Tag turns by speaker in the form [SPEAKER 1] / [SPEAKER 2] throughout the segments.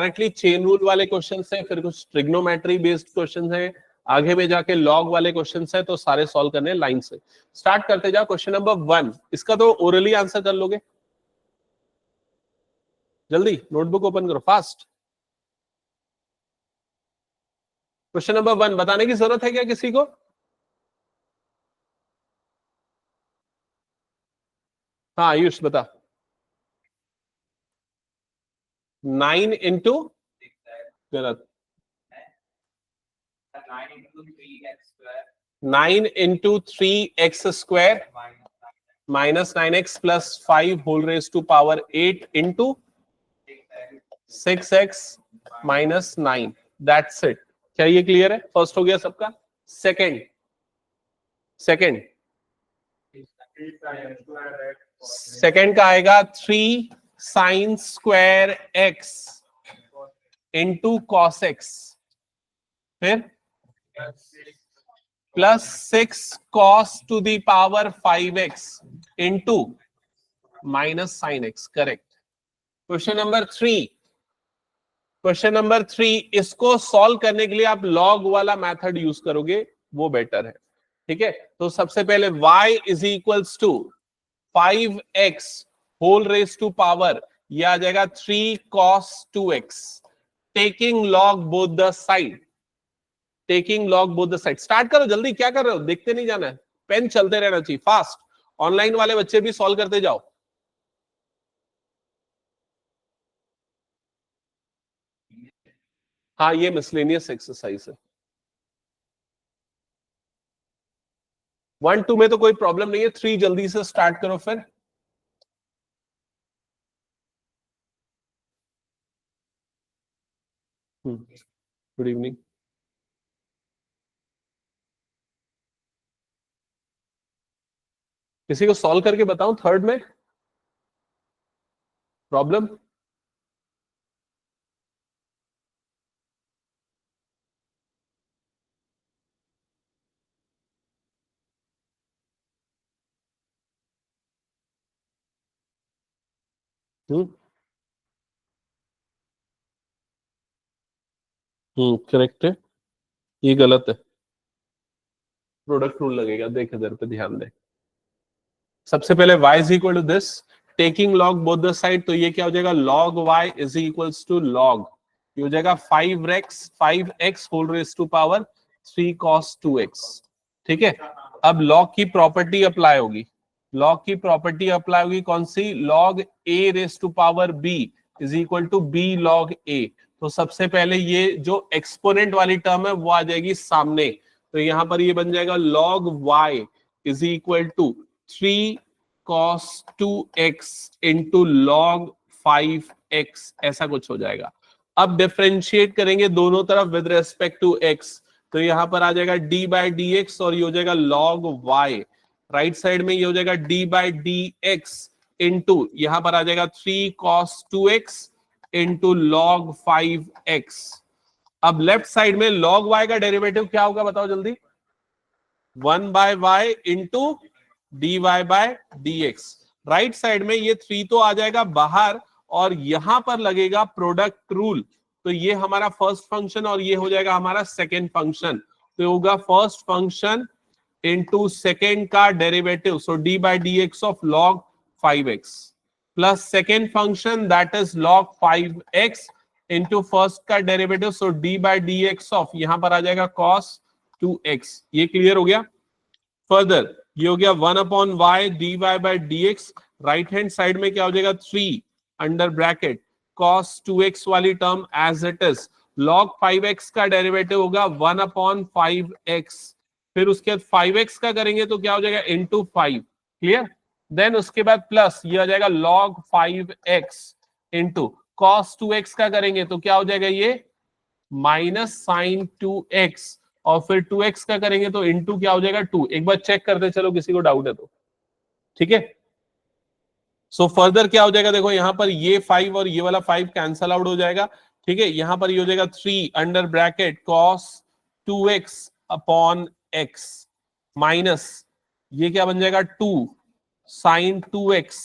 [SPEAKER 1] Directly chain rule वाले question है, फिर कुछ ट्रिग्नोमेट्री बेस्ड क्वेश्चन है, आगे में जाके लॉग वाले क्वेश्चन है, तो सारे सॉल्व करने लाइन से। स्टार्ट करते जाओ। क्वेश्चन नंबर 1, इसका तो ओरली आंसर कर लोगे। जल्दी नोटबुक ओपन करो फास्ट। क्वेश्चन नंबर 1 बताने की जरूरत है क्या किसी को? हाँ आयुष बता। 9 इंटू, गलत। 9 into 3x² minus 9x plus 5 whole raise to power 8 into 6x minus 9। That's it. क्या ये क्लियर है? फर्स्ट हो गया सबका। सेकंड सेकंड का आएगा 3 sine square x into cos x, फिर plus 6 cos to the power 5x into minus sine x। Correct. Question number 3, question number 3, इसको सॉल्व करने के लिए आप लॉग वाला मेथड यूज करोगे, वो बेटर है। ठीक है, तो सबसे पहले y is equals to 5x whole raise to power, ये आ जाएगा 3 cos 2x, taking log both the side, taking log both the side. Start करो जल्दी, क्या कर रहे हो? देखते नहीं जाना है, पेन चलते रहना चाहिए फास्ट। ऑनलाइन वाले बच्चे भी सॉल्व करते जाओ। हाँ ये मिसलेनियस एक्सरसाइज है। 1 2 में तो कोई प्रॉब्लम नहीं है, 3 जल्दी से स्टार्ट करो फिर। Good evening. किसी को सॉल्व करके बताऊं थर्ड में प्रॉब्लम? करेक्ट है, ये गलत है। प्रोडक्ट रूल लगेगा, देख इधर पे ध्यान दे। सबसे पहले y is equal to this, taking log both the side, तो ये क्या हो जाएगा? log y is equals to log, ये हो जाएगा 5x whole raise to power 3 cos 2x। ठीक है, अब log की प्रॉपर्टी अप्लाई होगी, log की प्रॉपर्टी अप्लाई होगी कौन सी? log a raise to power b is equal to b log a। तो सबसे पहले ये जो एक्सपोनेंट वाली टर्म है वो आ जाएगी सामने, तो यहां पर ये बन जाएगा log y is equal to 3 cos 2x into log 5x, ऐसा कुछ हो जाएगा। अब डिफरेंशिएट करेंगे दोनों तरफ विद रेस्पेक्ट टू x, तो यहां पर आ जाएगा d बाई डी एक्स और ये हो जाएगा log y। राइट साइड में ये हो जाएगा d by D x into यहां पर आ जाएगा 3 cos 2x into log 5x। अब लेफ्ट साइड में log y का डेरिवेटिव क्या होगा बताओ जल्दी? 1 by y into D Y by D x. Right side में ये 3 तो आ जाएगा बाहर और यहां पर लगेगा प्रोडक्ट रूल, तो ये हमारा फर्स्ट फंक्शन और ये हो जाएगा हमारा सेकेंड फंक्शन, तो होगा फर्स्ट फंक्शन इंटू सेकेंड का derivative, so d by D x of log 5x plus second function that is log 5x into first का derivative, so d by D x of यहां पर आ जाएगा cos 2x। ये clear हो गया? Further ये हो गया 1 upon Y D Y by D x, right hand side में क्या हो जाएगा 3 अंडर ब्रैकेट cos 2x वाली term as it is, log 5x का डेरिवेटिव होगा 1 अपॉन 5x, फिर उसके बाद 5x का करेंगे तो क्या हो जाएगा इंटू 5। क्लियर? देन उसके बाद प्लस ये आ जाएगा log 5x into cos 2x का करेंगे तो क्या हो जाएगा ये माइनस साइन 2x, और फिर 2x का करेंगे तो इंटू क्या हो जाएगा 2। एक बार चेक करते चलो किसी को डाउट है तो। ठीक है, सो फर्दर क्या हो जाएगा देखो यहां पर ये 5 और ये वाला 5 कैंसल आउट हो जाएगा। ठीक है, यहां पर ये हो जाएगा 3 under bracket cos 2x upon x minus ये क्या बन जाएगा 2 sine 2x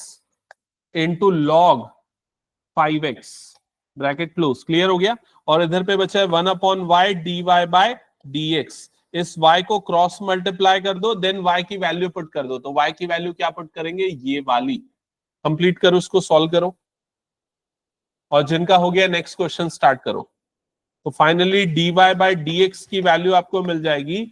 [SPEAKER 1] into log 5x। Bracket close, clear हो गया। और इधर पे बचा है 1/y dy बाय dx। इस y को क्रॉस मल्टीप्लाई कर दो, देन y की वैल्यू पुट कर दो। तो y की वैल्यू क्या पुट करेंगे, ये वाली। कंप्लीट करो, उसको सॉल्व करो, और जिनका हो गया नेक्स्ट क्वेश्चन स्टार्ट करो। तो फाइनली dy बाय dx की वैल्यू आपको मिल जाएगी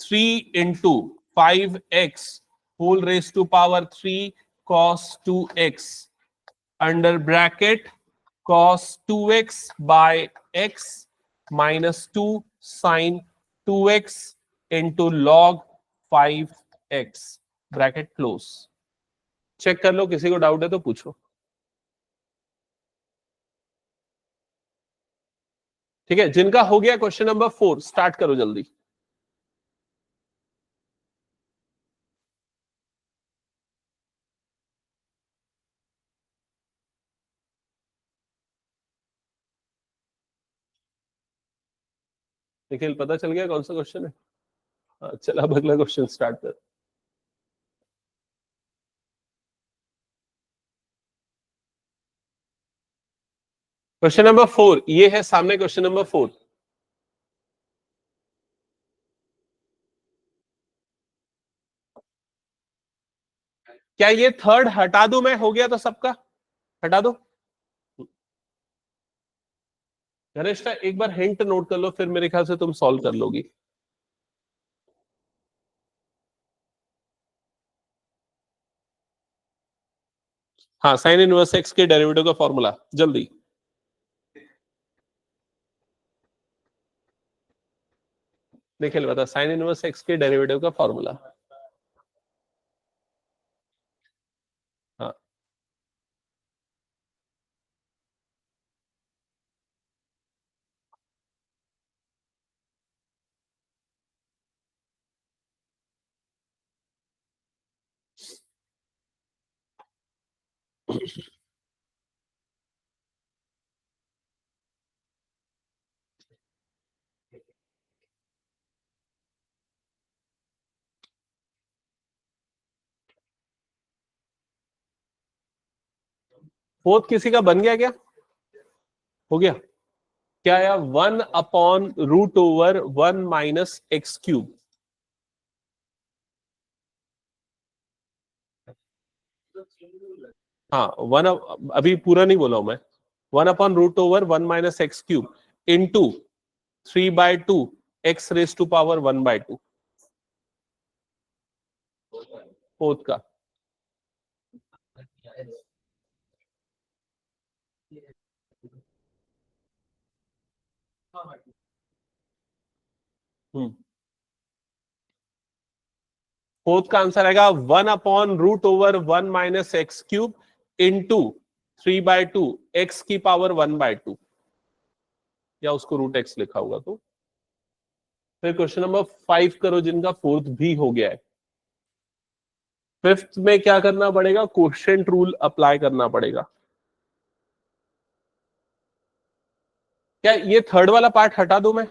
[SPEAKER 1] 3 × 5x whole raise to power 3 cos 2x under bracket cos 2x by x minus 2 sin 2x into log 5x bracket close. Check कर लो, किसी को डाउट है तो पूछो। ठीक है, जिनका हो गया क्वेश्चन नंबर 4 स्टार्ट करो जल्दी। निखिल पता चल गया कौन सा क्वेश्चन है? चल अब अगला क्वेश्चन स्टार्ट कर। क्वेश्चन नंबर 4 ये है सामने, क्वेश्चन नंबर 4। क्या ये थर्ड हटा दूं मैं, हो गया तो सबका हटा दो। घनिष्ठा एक बार हिंट नोट कर लो, फिर मेरे ख्याल से तुम सॉल्व कर लोगी। हाँ, साइन इनवर्स एक्स के डेरिवेटिव का फॉर्मूला जल्दी। निखिल बता, साइन इनवर्स एक्स के डेरिवेटिव का फॉर्मूला। हाँ, फोर्थ किसी का बन गया क्या? हो गया क्या यार? 1/√1 - x³ हाँ, वन, अभी पूरा नहीं बोला हूं मैं। 1/√1 - x³ इंटू 3/2 x⁻⁴ फोर्थ का। फोर्थ का आंसर आएगा 1/√1 - x³ इंटू 3/2 x⁻⁴ या उसको √x लिखा होगा तो। फिर क्वेश्चन नंबर 5 करो, जिनका फोर्थ भी हो गया है। फिफ्थ में क्या करना पड़ेगा, क्वोशिएंट रूल अप्लाई करना पड़ेगा। क्या ये थर्ड वाला पार्ट हटा दूं मैं?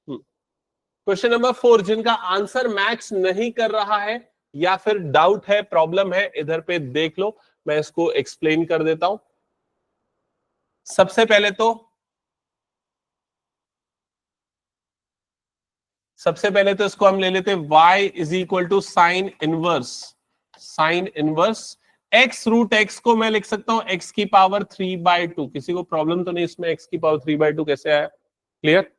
[SPEAKER 1] क्वेश्चन नंबर 4 जिनका आंसर मैच नहीं कर रहा है या फिर डाउट है, प्रॉब्लम है, इधर पे देख लो, मैं इसको एक्सप्लेन कर देता हूं। सबसे पहले तो इसको हम ले लेते हैं y is equal to sine inverse x√x को मैं लिख सकता हूं x⁻³ किसी को प्रॉब्लम तो नहीं इसमें? x⁻³ कैसे आया? क्लियर?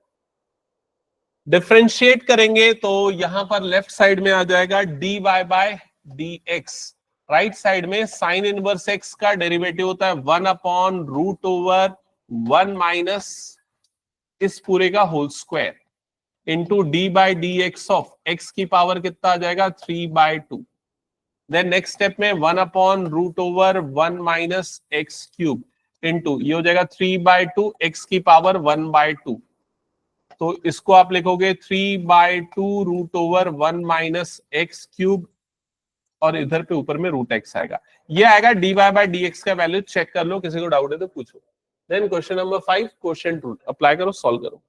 [SPEAKER 1] डिफरेंशिएट करेंगे तो यहां पर लेफ्ट साइड में आ जाएगा dy by dx। Right side में साइन इनवर्स x का डेरिवेटिव होता है 1/√1 माइनस इस पूरे का whole square into D by D x of X की पावर कितना आ जाएगा 3/2। देन नेक्स्ट स्टेप में 1/√1 माइनस x³ इंटू ये हो जाएगा 3/2 एक्स की पावर 1/2। तो इसको आप लिखोगे 3/2√1 माइनस x³ और इधर पे ऊपर में √x आएगा। ये आएगा dy बाय dx का वैल्यू। चेक कर लो, किसी को डाउट है तो पूछो। Then question number 5 quotient rule apply करो, सॉल्व करो।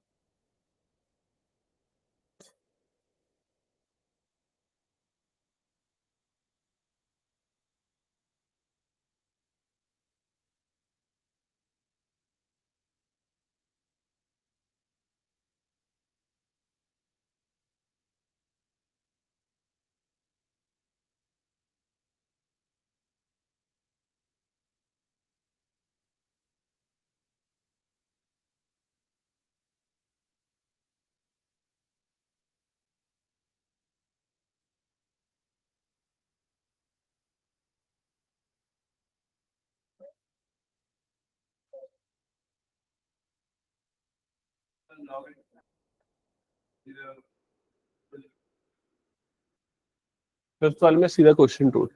[SPEAKER 1] फिफ्थ वाले में सीधा क्वेश्चन टू,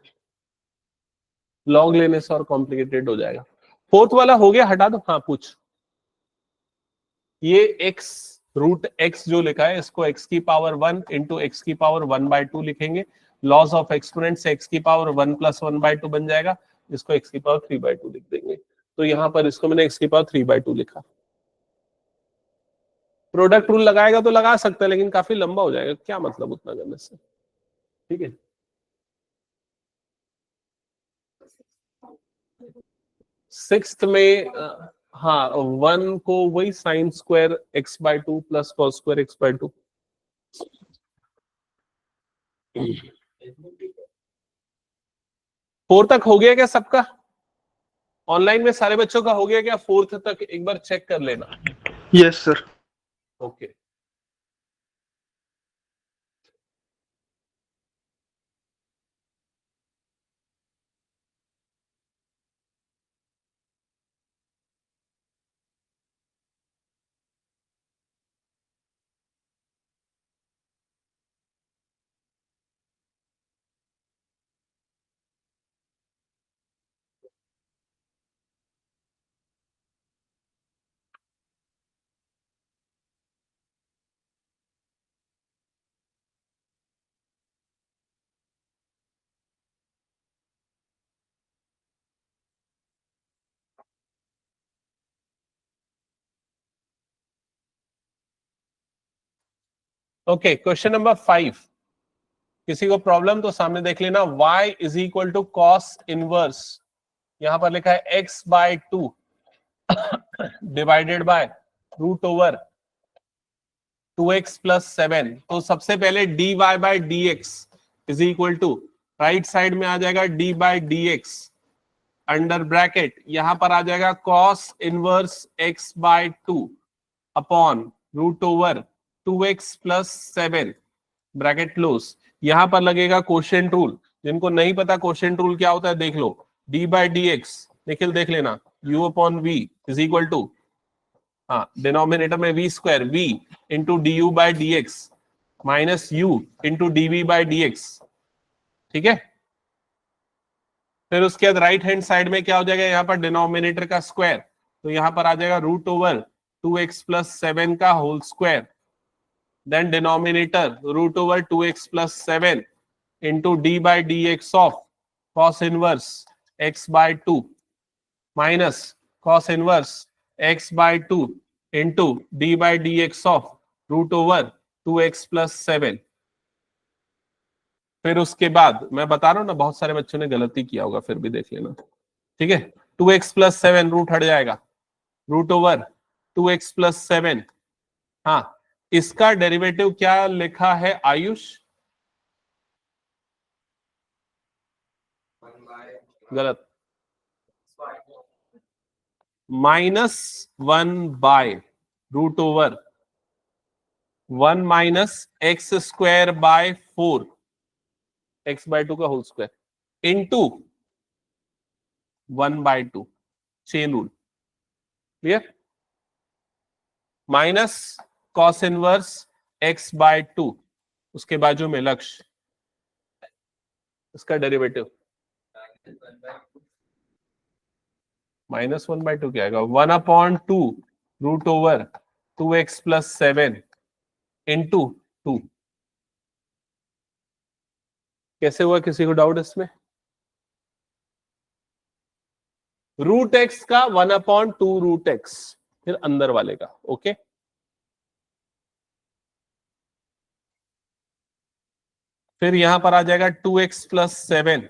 [SPEAKER 1] लॉग लेने से और कॉम्प्लिकेटेड हो जाएगा। फोर्थ वाला हो गया, हटा दो। हाँ पूछ। ये x रूट x जो लिखा है इसको x की पावर 1 इंटू एक्स की पावर 1/2 लिखेंगे। लॉस ऑफ एक्सपोनेंट से x की पावर 1 + 1/2 बन जाएगा, इसको x की पावर 3/2 लिख देंगे। तो यहां पर इसको मैंने x की पावर 3/2 लिखा। प्रोडक्ट रूल लगाएगा तो लगा सकता है, लेकिन काफी लंबा हो जाएगा, क्या मतलब उतना करने से। ठीक है, सिक्स्थ में हाँ 1 को वही sin square x/2 + cos square x/2। Four तक हो गया क्या सबका? ऑनलाइन में सारे बच्चों का हो गया क्या? फोर्थ तक एक बार चेक कर लेना।
[SPEAKER 2] Yes sir.
[SPEAKER 1] Okay, okay. Question number 5, किसी को प्रॉब्लम तो सामने देख लेना। y = cos इनवर्स, यहां पर लिखा है x/2 डिवाइडेड बाय √2x + 7। तो सबसे पहले dy/dx = राइट साइड में आ जाएगा d/dx अंडर ब्रैकेट, यहां पर आ जाएगा cos inverse x/2 upon √2x + 7 bracket close. यहां पर लगेगा क्वोशिएंट रूल। जिनको नहीं पता क्वोशिएंट रूल क्या होता है देख लो। d/dx निखिल देख लेना, u/v = हाँ डिनोमिनेटर में v² v into du/dx minus u into dv/dx। ठीक है, फिर उसके बाद राइट हैंड साइड में क्या हो जाएगा, यहाँ पर डिनोमिनेटर का स्क्वायर, तो यहाँ पर आ जाएगा √2x + 7 का whole square, then denominator √2x + 7 into d/dx of cos inverse x/2 minus cos inverse x/2 into d/dx of √2x + 7। फिर उसके बाद मैं बता रहा हूं ना, बहुत सारे बच्चों ने गलती किया होगा, फिर भी देख लेना। ठीक है, 2x + 7 रूट हट जाएगा, √2x + 7। हाँ, इसका डेरिवेटिव क्या लिखा है आयुष? गलत, -1/√1 - x²/4 x/2 का whole square into 1/2 chain rule. Clear? Minus cos inverse x/2, उसके बाजू में लक्ष्य, इसका डेरिवेटिव -1/2 क्या आएगा, 1/2 √2x + 7 इंटू 2। कैसे हुआ, किसी को डाउट इसमें? √x का 1/2 √x, फिर अंदर वाले का। ओके, फिर यहां पर आ जाएगा 2x + 7,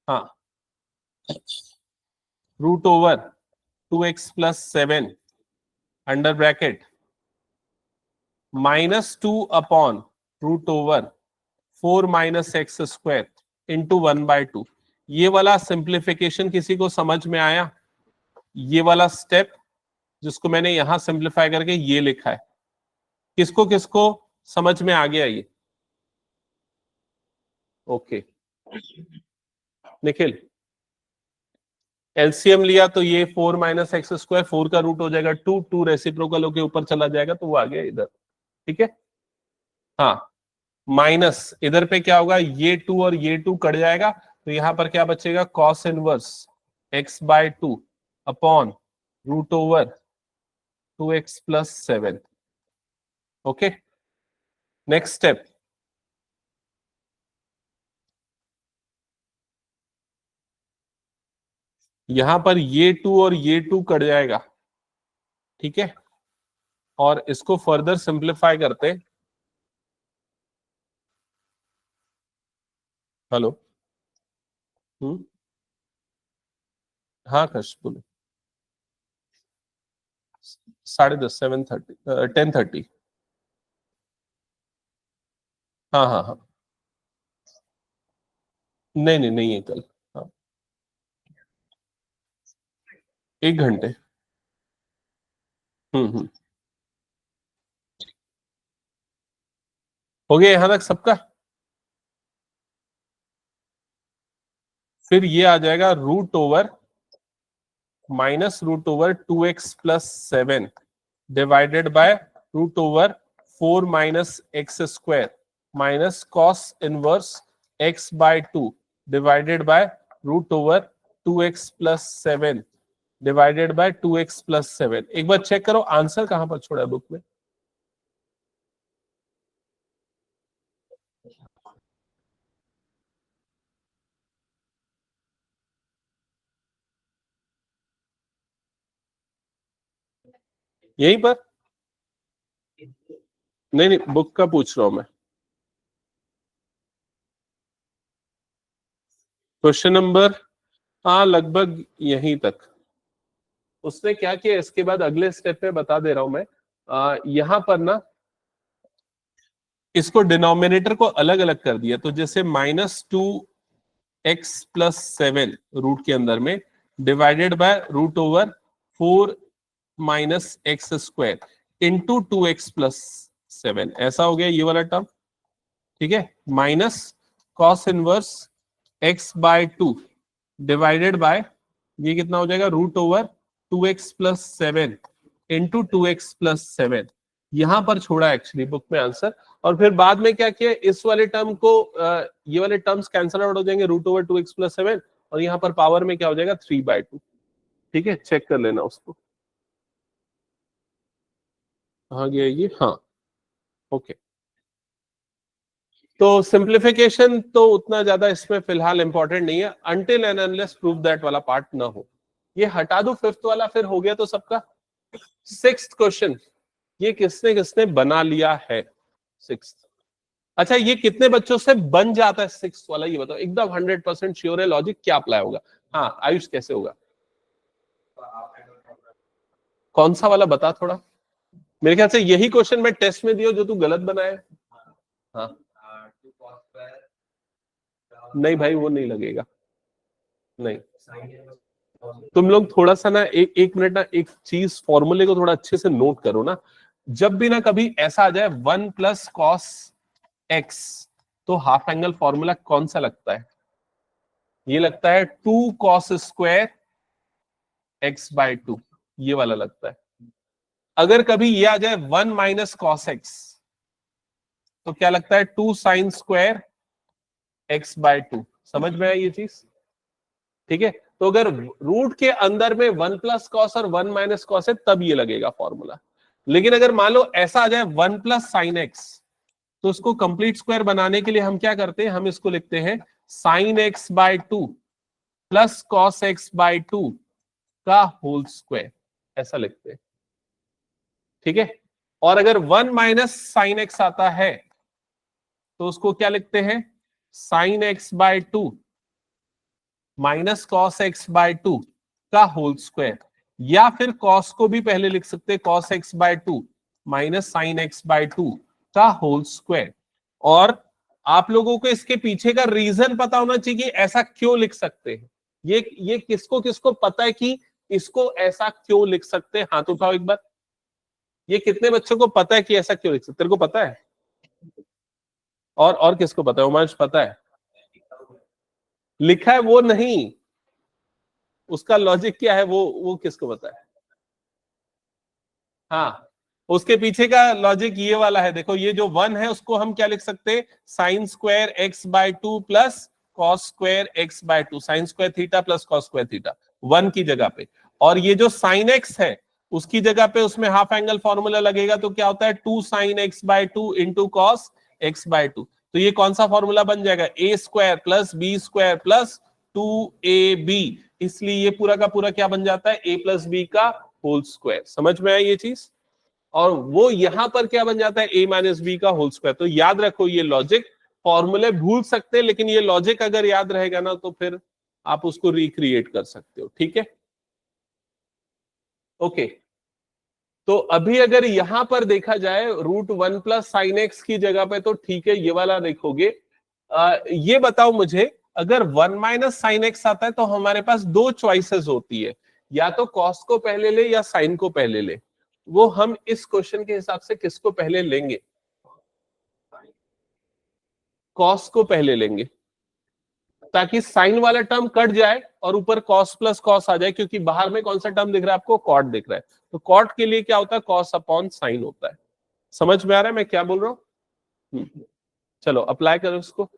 [SPEAKER 1] हाँ √2x + 7 under bracket -2/4 - x² into 1/2। ये वाला सिंप्लीफिकेशन किसी को समझ में आया? ये वाला स्टेप जिसको मैंने यहां सिंप्लीफाई करके ये लिखा है, किसको किसको समझ में आ गया ये? ओके, निखिल एलसीएम लिया तो ये 4 माइनस एक्स स्क्वायर, 4 का रूट हो जाएगा 2, 2 रेसिप्रोकल होके ऊपर चला जाएगा तो वो आ गया इधर। ठीक है, हाँ, माइनस इधर पे क्या होगा, ये 2 और ये 2 कट जाएगा तो यहां पर क्या बचेगा, cos inverse x/2 upon root over 2x plus 7। Okay, next step, यहां पर ये 2 और ये 2 कट जाएगा। ठीक है, और इसको फर्दर सिंप्लीफाई करते, हेलो, हम्म, हाँ कश बोलो, 10:30, 7:30, 10:30, हाँ हाँ हाँ, नहीं नहीं नहीं है कल, हाँ, 1 घंटे। हम्म, हो गया यहां तक सबका। फिर ये आ जाएगा √2x+7 divided by √4 - x² minus cos inverse x/2 divided by √2x+7 divided by 2x+7। एक बार चेक करो आंसर कहां पर छोड़ा है बुक में। यहीं पर, नहीं नहीं बुक का पूछ रहा हूं मैं। क्वेश्चन नंबर, हाँ लगभग यहीं तक। उसने क्या किया इसके बाद अगले स्टेप में बता दे रहा हूं मैं, यहां पर ना इसको डिनोमिनेटर को अलग अलग कर दिया, तो जैसे -2x+7 रूट के अंदर में divided by √4 - x² into 2x+7, ऐसा हो गया ये वाला टर्म। ठीक है, minus cos inverse x/2 divided by, ये कितना हो जाएगा, √2x+7 इंटू 2x+7। यहां पर छोड़ा एक्चुअली बुक में आंसर, और फिर बाद में क्या किया, इस वाले टर्म को ये वाले टर्म्स कैंसल आउट हो जाएंगे, √2x+7, और यहां पर पावर में क्या हो जाएगा, 3/2। ठीक है, चेक कर लेना उसको, कहाँ गया ये, हाँ, ओके। तो सिंप्लीफिकेशन तो उतना ज्यादा इसमें फिलहाल इंपॉर्टेंट नहीं है, until and unless prove that वाला पार्ट ना हो। ये हटा दो फिफ्थ वाला, फिर हो गया तो सबका। सिक्स्थ क्वेश्चन, ये किसने किसने बना लिया है, सिक्स्थ। अच्छा, ये कितने बच्चों से बन जाता है सिक्स्थ वाला, ये बताओ एकदम 100% श्योर है, लॉजिक क्या अप्लाई होगा। हाँ आयुष, कैसे होगा, कौन सा वाला बता थोड़ा। मेरे ख्याल से यही क्वेश्चन मैं टेस्ट में दिया जो तू गलत बनाया। हाँ, नहीं भाई वो नहीं लगेगा, नहीं। तुम लोग थोड़ा सा ना एक एक मिनट ना एक चीज, फॉर्मूले को थोड़ा अच्छे से नोट करो ना। जब भी ना कभी ऐसा आ जाए 1+cos x, तो हाफ एंगल फॉर्मूला कौन सा लगता है, ये लगता है 2cos² x/2, ये वाला लगता है। अगर कभी ये आ जाए 1 - cos x, तो क्या लगता है, 2sin²x/2। समझ में आई ये चीज, ठीक है। तो अगर रूट के अंदर में 1+cos और 1 - cos है तब ये लगेगा फॉर्मूला। लेकिन अगर मान लो ऐसा आ जाए 1+sin x, तो उसको कंप्लीट स्क्वायर बनाने के लिए हम क्या करते हैं, हम इसको लिखते हैं sin x/2 plus cos x/2 का होल स्क्वायर, ऐसा लिखते हैं। ठीक है, और अगर 1 - sin x आता है तो उसको क्या लिखते हैं, sin x/2 minus cos x/2 का होल स्क्वायर, या फिर cos को भी पहले लिख सकते हैं, cos x/2 minus sin x/2 का होल स्क्वायर। और आप लोगों को इसके पीछे का रीजन पता होना चाहिए कि ऐसा क्यों लिख सकते हैं। ये किसको किसको पता है कि इसको ऐसा क्यों लिख सकते हैं, हाथ उठाओ एक बार। ये कितने बच्चों को पता है कि ऐसा क्यों लिख सकते, तेरे को पता है, और किसको पता है, उमांश पता है, लिखा है वो नहीं, उसका लॉजिक क्या है वो किसको पता है? हाँ, उसके पीछे का लॉजिक ये वाला है। देखो ये जो 1 है उसको हम क्या लिख सकते हैं, sine square x by two plus cos square x by to, sign square theta plus cos square theta 1 की जगह पे। और ये जो साइन एक्स है उसकी जगह पे उसमें हाफ एंगल फॉर्मूला लगेगा, तो क्या होता है 2 sine x by two into cos x by two. तो ये कौन सा फॉर्मूला बन जाएगा, a square plus b square plus 2ab। इसलिए ये पूरा का पूरा क्या बन जाता है, ए प्लस बी का होल स्क्वायर। समझ में आई ये चीज? और वो यहां पर क्या बन जाता है, ए माइनस बी का होल स्क्वायर। तो याद रखो ये लॉजिक, फॉर्मूले भूल सकते हैं लेकिन ये लॉजिक अगर याद रहेगा ना तो फिर आप उसको रिक्रिएट कर सकते हो। ठीक है, ओके। तो अभी अगर यहां पर देखा जाए √1 प्लस साइन एक्स की जगह पे, तो ठीक है ये वाला देखोगे। ये बताओ मुझे, अगर 1 माइनस साइन एक्स आता है तो हमारे पास दो चॉइसेस होती है, या तो कॉस को पहले ले या साइन को पहले ले। वो हम इस क्वेश्चन के हिसाब से किसको पहले लेंगे, कॉस को पहले लेंगे, ताकि साइन वाला टर्म कट जाए और ऊपर कॉस प्लस कॉस आ जाए, क्योंकि बाहर में कौन सा टर्म दिख रहा है आपको, कॉट दिख रहा है। तो कॉट के लिए क्या होता है, कॉस अपॉन साइन होता है। समझ में आ रहा है मैं क्या बोल रहा हूं? चलो अप्लाई करो उसको।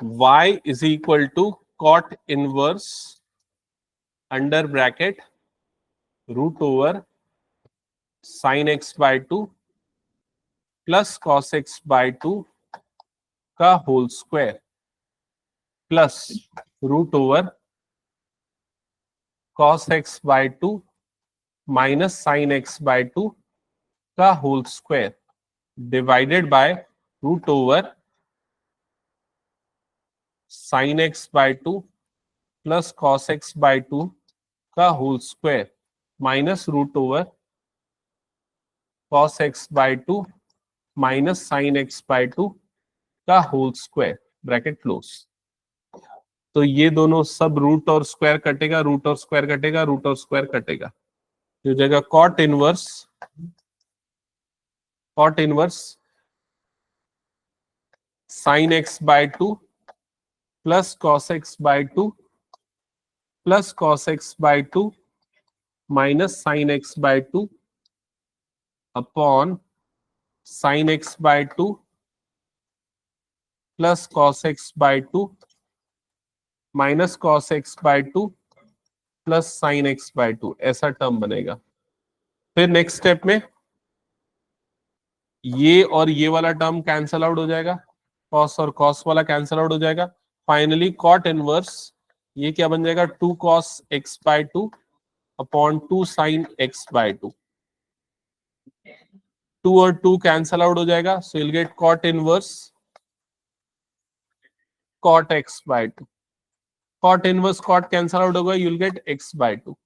[SPEAKER 1] y is equal to cot inverse under bracket √ओवर sine x by two plus cos x by two का होल स्क्वायर प्लस √ओवर cos x by two minus sine x by two का होल स्क्वायर डिवाइडेड बाय √ओवर sine x by two plus cos x by two का whole square minus √ओवर cos x by two minus sine x by two का whole square, bracket close. तो ये दोनों सब root और स्क्वायर कटेगा, रूट और स्क्वायर कटेगा, रूट और स्क्वायर कटेगा, तो जगह cot inverse sine x by two plus cos x by two plus cos x by two minus sine x by two upon sine x by two plus cos x by two minus cos x by two plus sine x by two, ऐसा term बनेगा। फिर next step में ये और ये वाला term cancel out हो जाएगा, कॉस और कॉस वाला कैंसल आउट हो जाएगा। फाइनली कॉट इनवर्स ये क्या बन जाएगा, 2 cos x by two upon 2 sin x by two. 2 और 2 कैंसल आउट हो जाएगा, so will get cot inverse cot x by two. Cot inverse cot cancel out होगा, you will get x by two.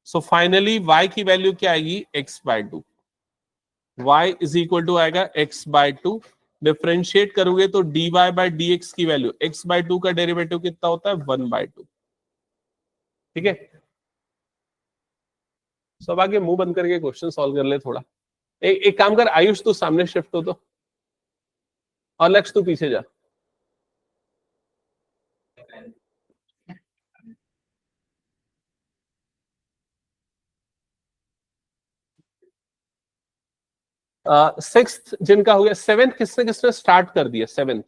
[SPEAKER 1] So finally y की value क्या आएगी, x by two. y is equal to आएगा x by two. Differentiate करोगे तो dy by dx की value, x by two का derivative कितना होता है, 1 बाय टू। ठीक है, सब आगे मुंह बंद करके क्वेश्चन सॉल्व कर ले थोड़ा। एक काम कर आयुष, तू सामने शिफ्ट हो तो, और लक्ष्य तू पीछे जा। सिक्स्थ जिनका हो गया, सेवेंथ किसने किसने स्टार्ट कर दिया, सेवेंथ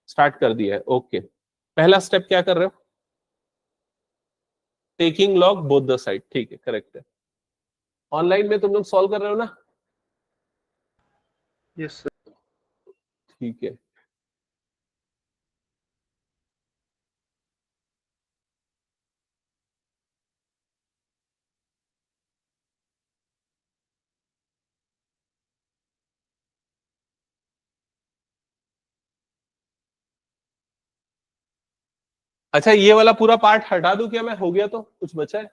[SPEAKER 1] स्टार्ट कर दिया है, ओके। पहला स्टेप क्या कर रहे हो, taking log both the side, ठीक है करेक्ट है। ऑनलाइन में तुम लोग सॉल्व कर रहे हो ना?
[SPEAKER 2] Yes sir.
[SPEAKER 1] ठीक है। अच्छा ये वाला पूरा पार्ट हटा दूं क्या मैं, हो गया तो कुछ बचा है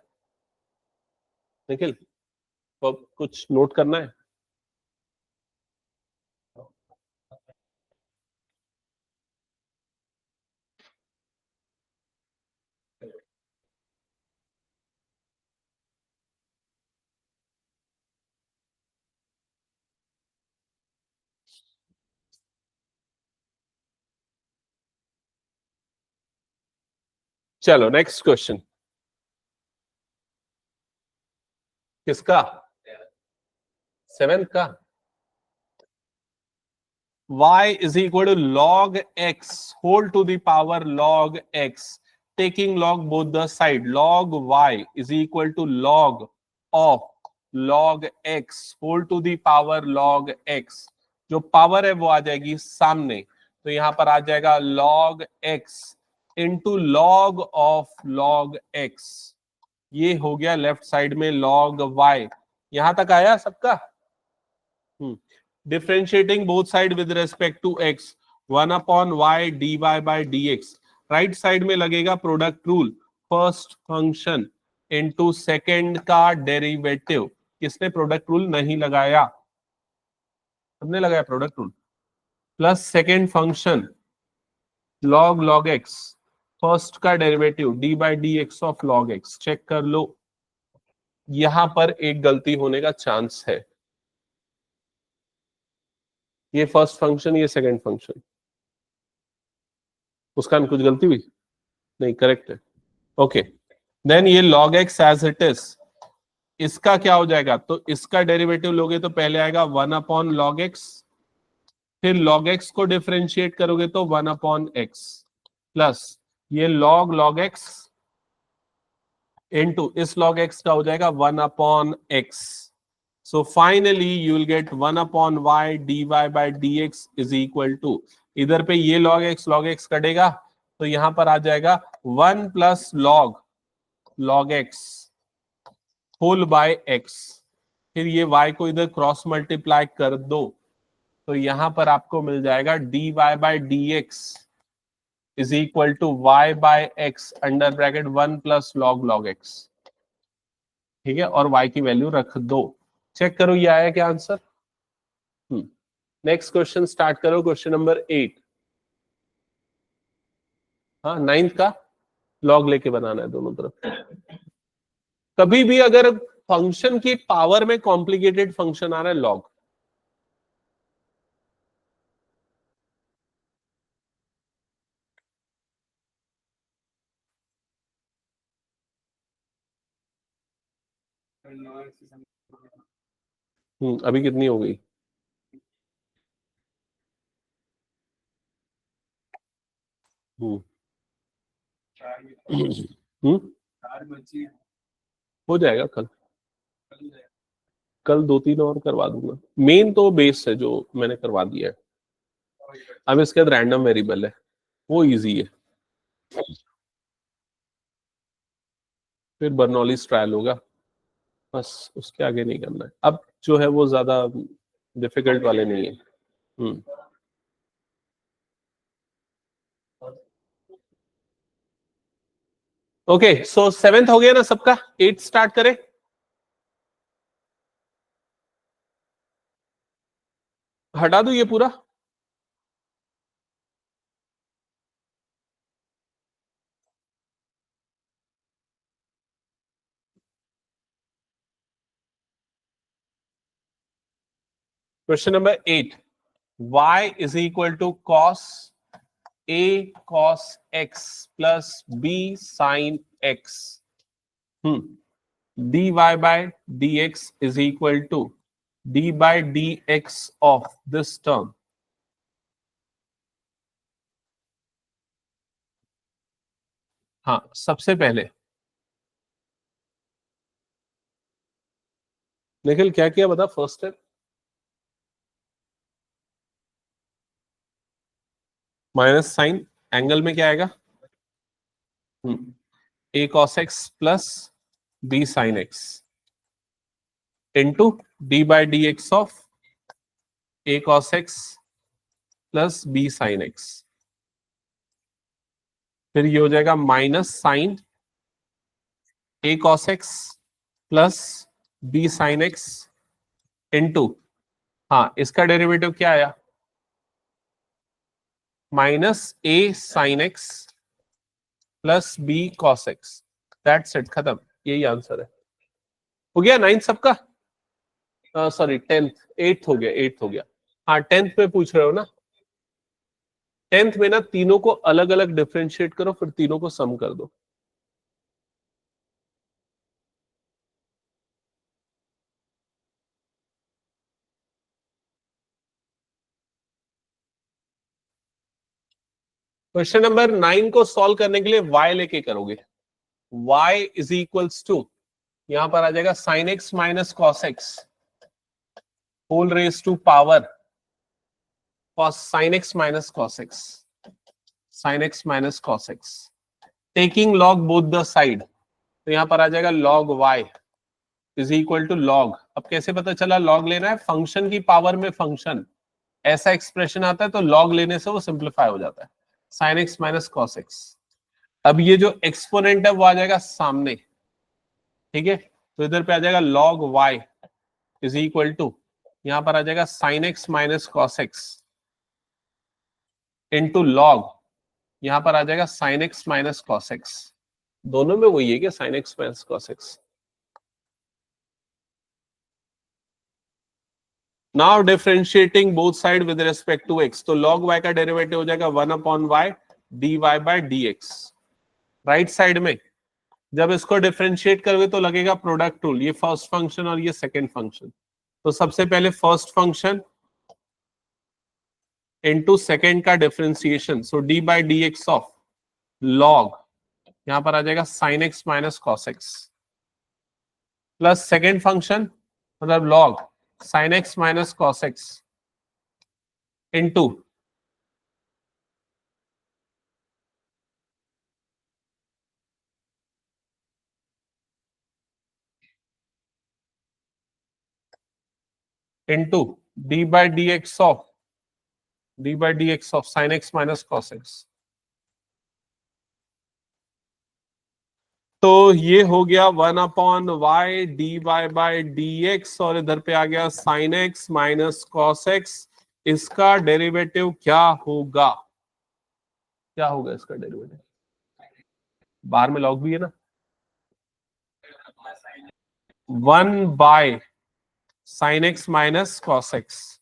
[SPEAKER 1] निखिल, तो कुछ नोट करना है? चलो नेक्स्ट क्वेश्चन, किसका? 7th का। y is equal to log x whole to the power log x, taking log both the side. Log y is equal to log of log x whole to the power log x. जो power है वो आ जाएगी सामने, तो यहां पर आ जाएगा log x into log of log x. ये हो गया लेफ्ट साइड में log y. यहां तक आया सबका? Differentiating both side with respect to x, 1 upon y dy by dx. Right side में लगेगा product rule, first function into second का डेरिवेटिव. किसने प्रोडक्ट रूल नहीं लगाया? हमने लगाया product rule. Plus second function log log x, first का derivative d by D x of log x. Check कर लो, यहां पर एक गलती होने का चांस है. ये फर्स्ट फंक्शन, ये सेकंड फंक्शन, उसका कुछ गलती हुई नहीं? करेक्ट है. ओके, देन ये log x as it is, इसका क्या हो जाएगा? तो इसका डेरिवेटिव लोगे तो पहले आएगा 1 अपॉन log x, फिर log x को डिफरेंशिएट करोगे तो 1 अपॉन x, प्लस ये log log x इनटू इस log x का हो जाएगा 1 upon x. So finally you will get 1 upon y dy by dx is equal to, इधर पे ये log x कटेगा तो यहां पर आ जाएगा 1 plus log x whole by x. फिर ये y को इधर क्रॉस मल्टीप्लाई कर दो तो यहां पर आपको मिल जाएगा dy by dx is equal to y by x under bracket 1 plus log x. ठीक है, और y की वैल्यू रख दो. चेक करो ये आया क्या आंसर? नेक्स्ट क्वेश्चन स्टार्ट करो, क्वेश्चन नंबर 8. हाँ, 9th का लॉग लेके बनाना है दोनों तरफ. कभी भी अगर फंक्शन की पावर में कॉम्प्लिकेटेड फंक्शन आ रहा है लॉग, अभी कितनी हो गई? हो जाएगा कल. कल 2-3 और करवा दूंगा. मेन तो बेस है जो मैंने करवा दिया है. अब इसके बाद रैंडम वेरिएबल है, वो इजी है. फिर बर्नौलीज ट्रायल होगा, बस उसके आगे नहीं करना है. अब जो है वो ज्यादा डिफिकल्ट वाले नहीं है. ओके, सो 7th हो गया ना सबका. 8 स्टार्ट करें. हटा दूं ये पूरा? Question number 8, y is equal to cos a cos x plus b sin x. dy by dx is equal to d by dx of this term. हाँ, सबसे पहले निखिल क्या किया बता? First step minus sine, angle में क्या आएगा? a cos x plus b sin x into d by dx of a cos x plus b sin x. फिर ये हो जाएगा minus sine a cos x plus b sin x into, हाँ इसका derivative क्या आया? Minus a sin x plus b cos x. That's it, खत्म. यही आंसर है. हो गया 9th सबका? सॉरी 10th, 8th हो गया. 8th हो गया. हाँ 10th पे पूछ रहे हो ना? 10th में ना तीनों को अलग अलग डिफरेंशिएट करो, फिर तीनों को सम कर दो. क्वेश्चन नंबर 9 को सॉल्व करने के लिए y लेके करोगे। y इज इक्वल्स टू, यहां पर आ जाएगा sine x minus cos x whole raise to power cos sin x minus cos x, sin x minus cos x, taking log both the side, तो यहां पर आ जाएगा log y is equal to log। अब कैसे पता चला log लेना है? फंक्शन की पावर में फंक्शन, ऐसा एक्सप्रेशन आता है तो log लेने से वो सिंप्लीफाई हो जाता है, sin x minus cos x। अब ये जो एक्सपोनेंट है वो आ जाएगा सामने, ठीक है, तो इधर पे आ जाएगा log y is equal to, यहां पर आ जाएगा sin x minus cos x into log, यहां पर आ जाएगा sin x minus cos x। दोनों में वही है क्या, sin x minus cos x? Now differentiating both side with respect to x, तो log y का डेरिवेटिव हो जाएगा 1/y dy by dx। Right side में जब इसको डिफरेंशिएट करोगे तो लगेगा प्रोडक्ट रूल, ये फर्स्ट फंक्शन और ये सेकंड फंक्शन, तो सबसे पहले फर्स्ट फंक्शन इनटू सेकंड का differentiation, so d by D x of log, यहां पर आ जाएगा sine x minus cos x, plus second function मतलब log sine x minus cos x into into D by D x of sine x minus cos x. तो ये हो गया 1/y dy by D x, और इधर पे आ गया sign x minus cos x. इसका डेरिवेटिव क्या होगा? क्या होगा इसका डेरिवेटिव? बाहर में लॉग भी है ना, 1 by sine x minus cos x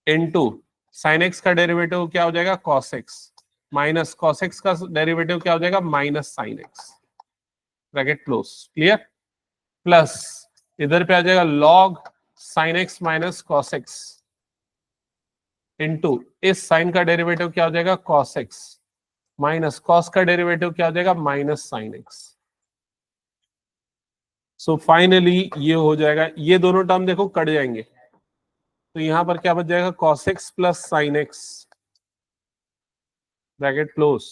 [SPEAKER 1] into sine x का डेरिवेटिव क्या हो जाएगा, cos x, minus cos x का डेरिवेटिव क्या हो जाएगा, minus sine x, bracket close, clear, plus इधर पे आ जाएगा log sine x minus cos x into इस साइन का डेरिवेटिव क्या हो जाएगा, कॉस एक्स, माइनस कॉस का डेरिवेटिव क्या हो जाएगा, minus sine x. So finally ये हो जाएगा, ये दोनों टर्म देखो कट जाएंगे, तो यहां पर क्या बच जाएगा, cos x plus sine x, bracket close,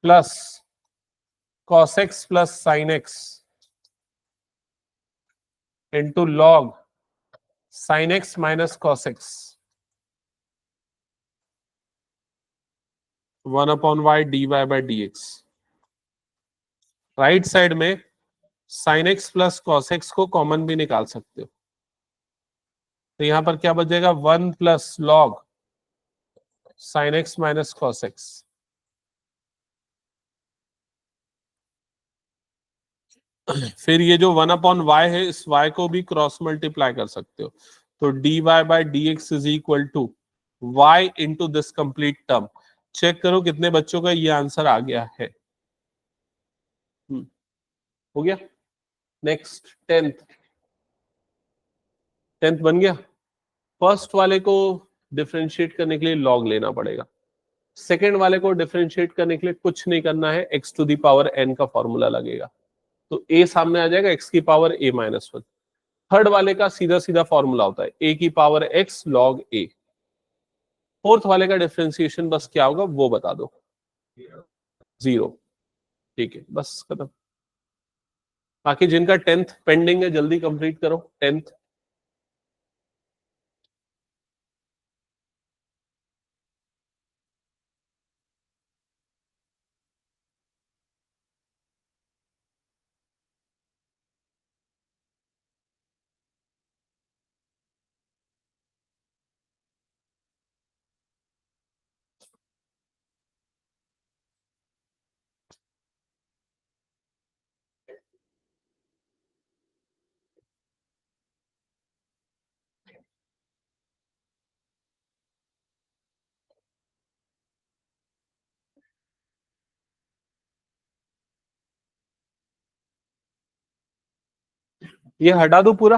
[SPEAKER 1] plus cos x plus sine x into log sine x minus cos x 1/y dy by D x. Right side में sine x plus cos x को common भी निकाल सकते हो, तो यहां पर क्या बचेगा, 1 plus log sine x minus cos x. फिर ये जो 1/y है, इस y को भी क्रॉस मल्टीप्लाई कर सकते हो, तो d Y by D x is equal to y into this complete term. Check करो कितने बच्चों का ये आंसर आ गया है। हो गया। नेक्स्ट टेंथ बन गया। फर्स्ट वाले को डिफरेंशिएट करने के लिए लॉग लेना पड़ेगा, सेकेंड वाले को डिफरेंशिएट करने के लिए कुछ नहीं करना है, x to the power n का फॉर्मूला लगेगा, तो a सामने आ जाएगा, x की पावर a माइनस 1। थर्ड वाले का सीधा सीधा फॉर्मूला होता है a की power x log a। Fourth वाले का डिफरेंशिएशन बस क्या होगा वो बता दो, 0। ठीक है, बस खत्म। बाकी जिनका टेंथ पेंडिंग है जल्दी कंप्लीट करो टेंथ। ये हटा दो पूरा,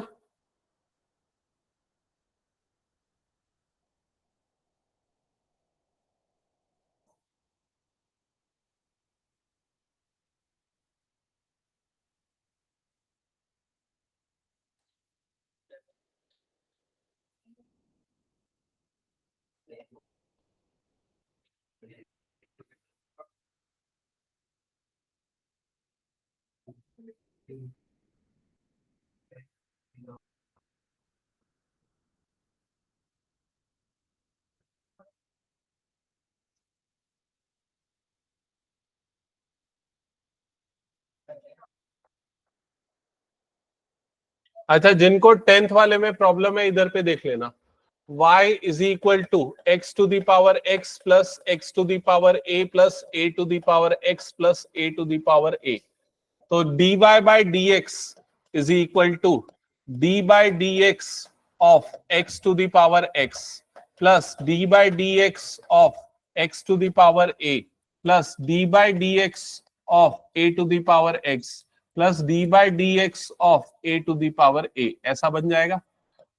[SPEAKER 1] अच्छा, जिनको 10th वाले में प्रॉब्लम है इधर पे देख लेना। y is equal to x to the power x plus x to the power a plus a to the power x plus a to the power a। तो dy by D x is equal to d by D x of x to the power x plus d by D x of x to the power a plus d by D x of a to the power x plus d by D x of a to the power a। ऐसा बन जाएगा।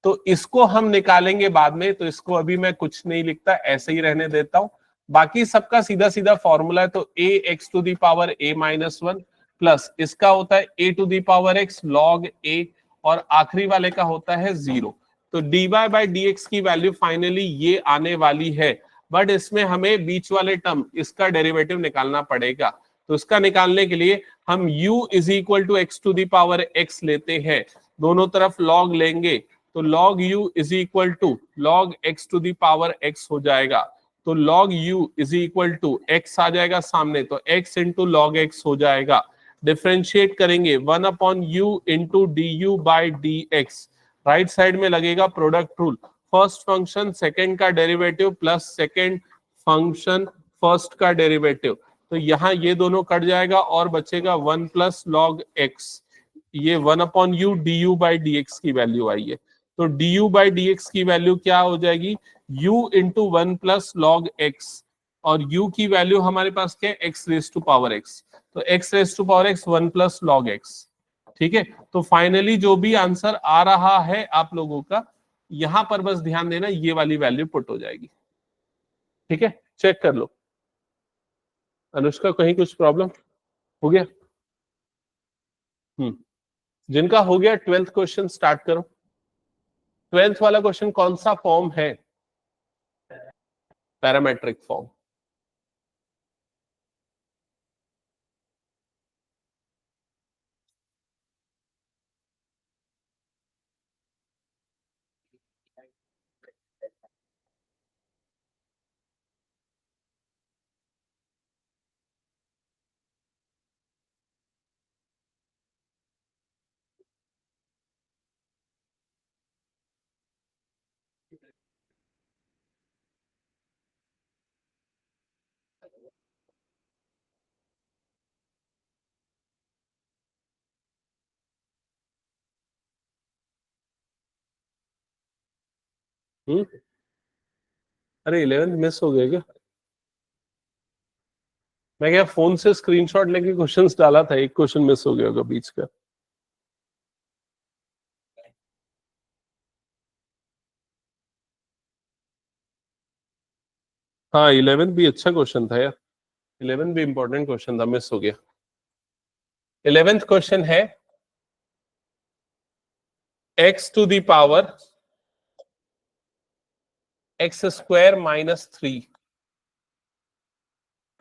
[SPEAKER 1] तो इसको हम निकालेंगे बाद में, तो इसको अभी मैं कुछ नहीं लिखता, ऐसे ही रहने देता हूं। बाकी सबका सीधा सीधा फॉर्मूला है। तो a x to the power a minus one plus इसका होता है a to the power x log a और आखिरी वाले का होता है 0। तो dy बाई डी एक्स की वैल्यू फाइनली ये आने वाली है। बट इसमें हमें बीच वाले टर्म इसका डेरिवेटिव निकालना पड़ेगा। तो इसका निकालने के लिए हम u is equal to x to the power x लेते हैं, दोनों तरफ log लेंगे। तो log u is equal to log x to the power x हो जाएगा। तो log u is equal to x आ जाएगा सामने, तो x इंटू लॉग एक्स हो जाएगा। डिफ्रेंशिएट करेंगे 1 upon u into d u by D x. Right side में लगेगा product rule, first function second का derivative plus second function first का डेरिवेटिव। तो यहाँ ये दोनों कट जाएगा और बचेगा 1 प्लस लॉग एक्स। ये 1 upon u d u by D x की वैल्यू आई है। तो d u by D x की वैल्यू क्या हो जाएगी, u into one plus log x, और u की वैल्यू हमारे पास क्या है, x raise to power x। तो x raise to power x 1 plus log x। ठीक है। तो फाइनली जो भी आंसर आ रहा है आप लोगों का, यहां पर बस ध्यान देना ये वाली वैल्यू पुट हो जाएगी। ठीक है, चेक कर लो। अनुष्का कहीं कुछ प्रॉब्लम हो गया? जिनका हो गया 12th क्वेश्चन स्टार्ट करो। 12th वाला क्वेश्चन कौन सा फॉर्म है? Parametric form. अरे 11th मिस हो गया क्या? मैं क्या फोन से स्क्रीनशॉट लेके क्वेश्चंस डाला था, एक क्वेश्चन मिस हो गया होगा बीच का। हाँ 11th भी अच्छा क्वेश्चन था यार, 11th भी इंपॉर्टेंट क्वेश्चन था, मिस हो गया। 11th क्वेश्चन है x to the power x square minus 3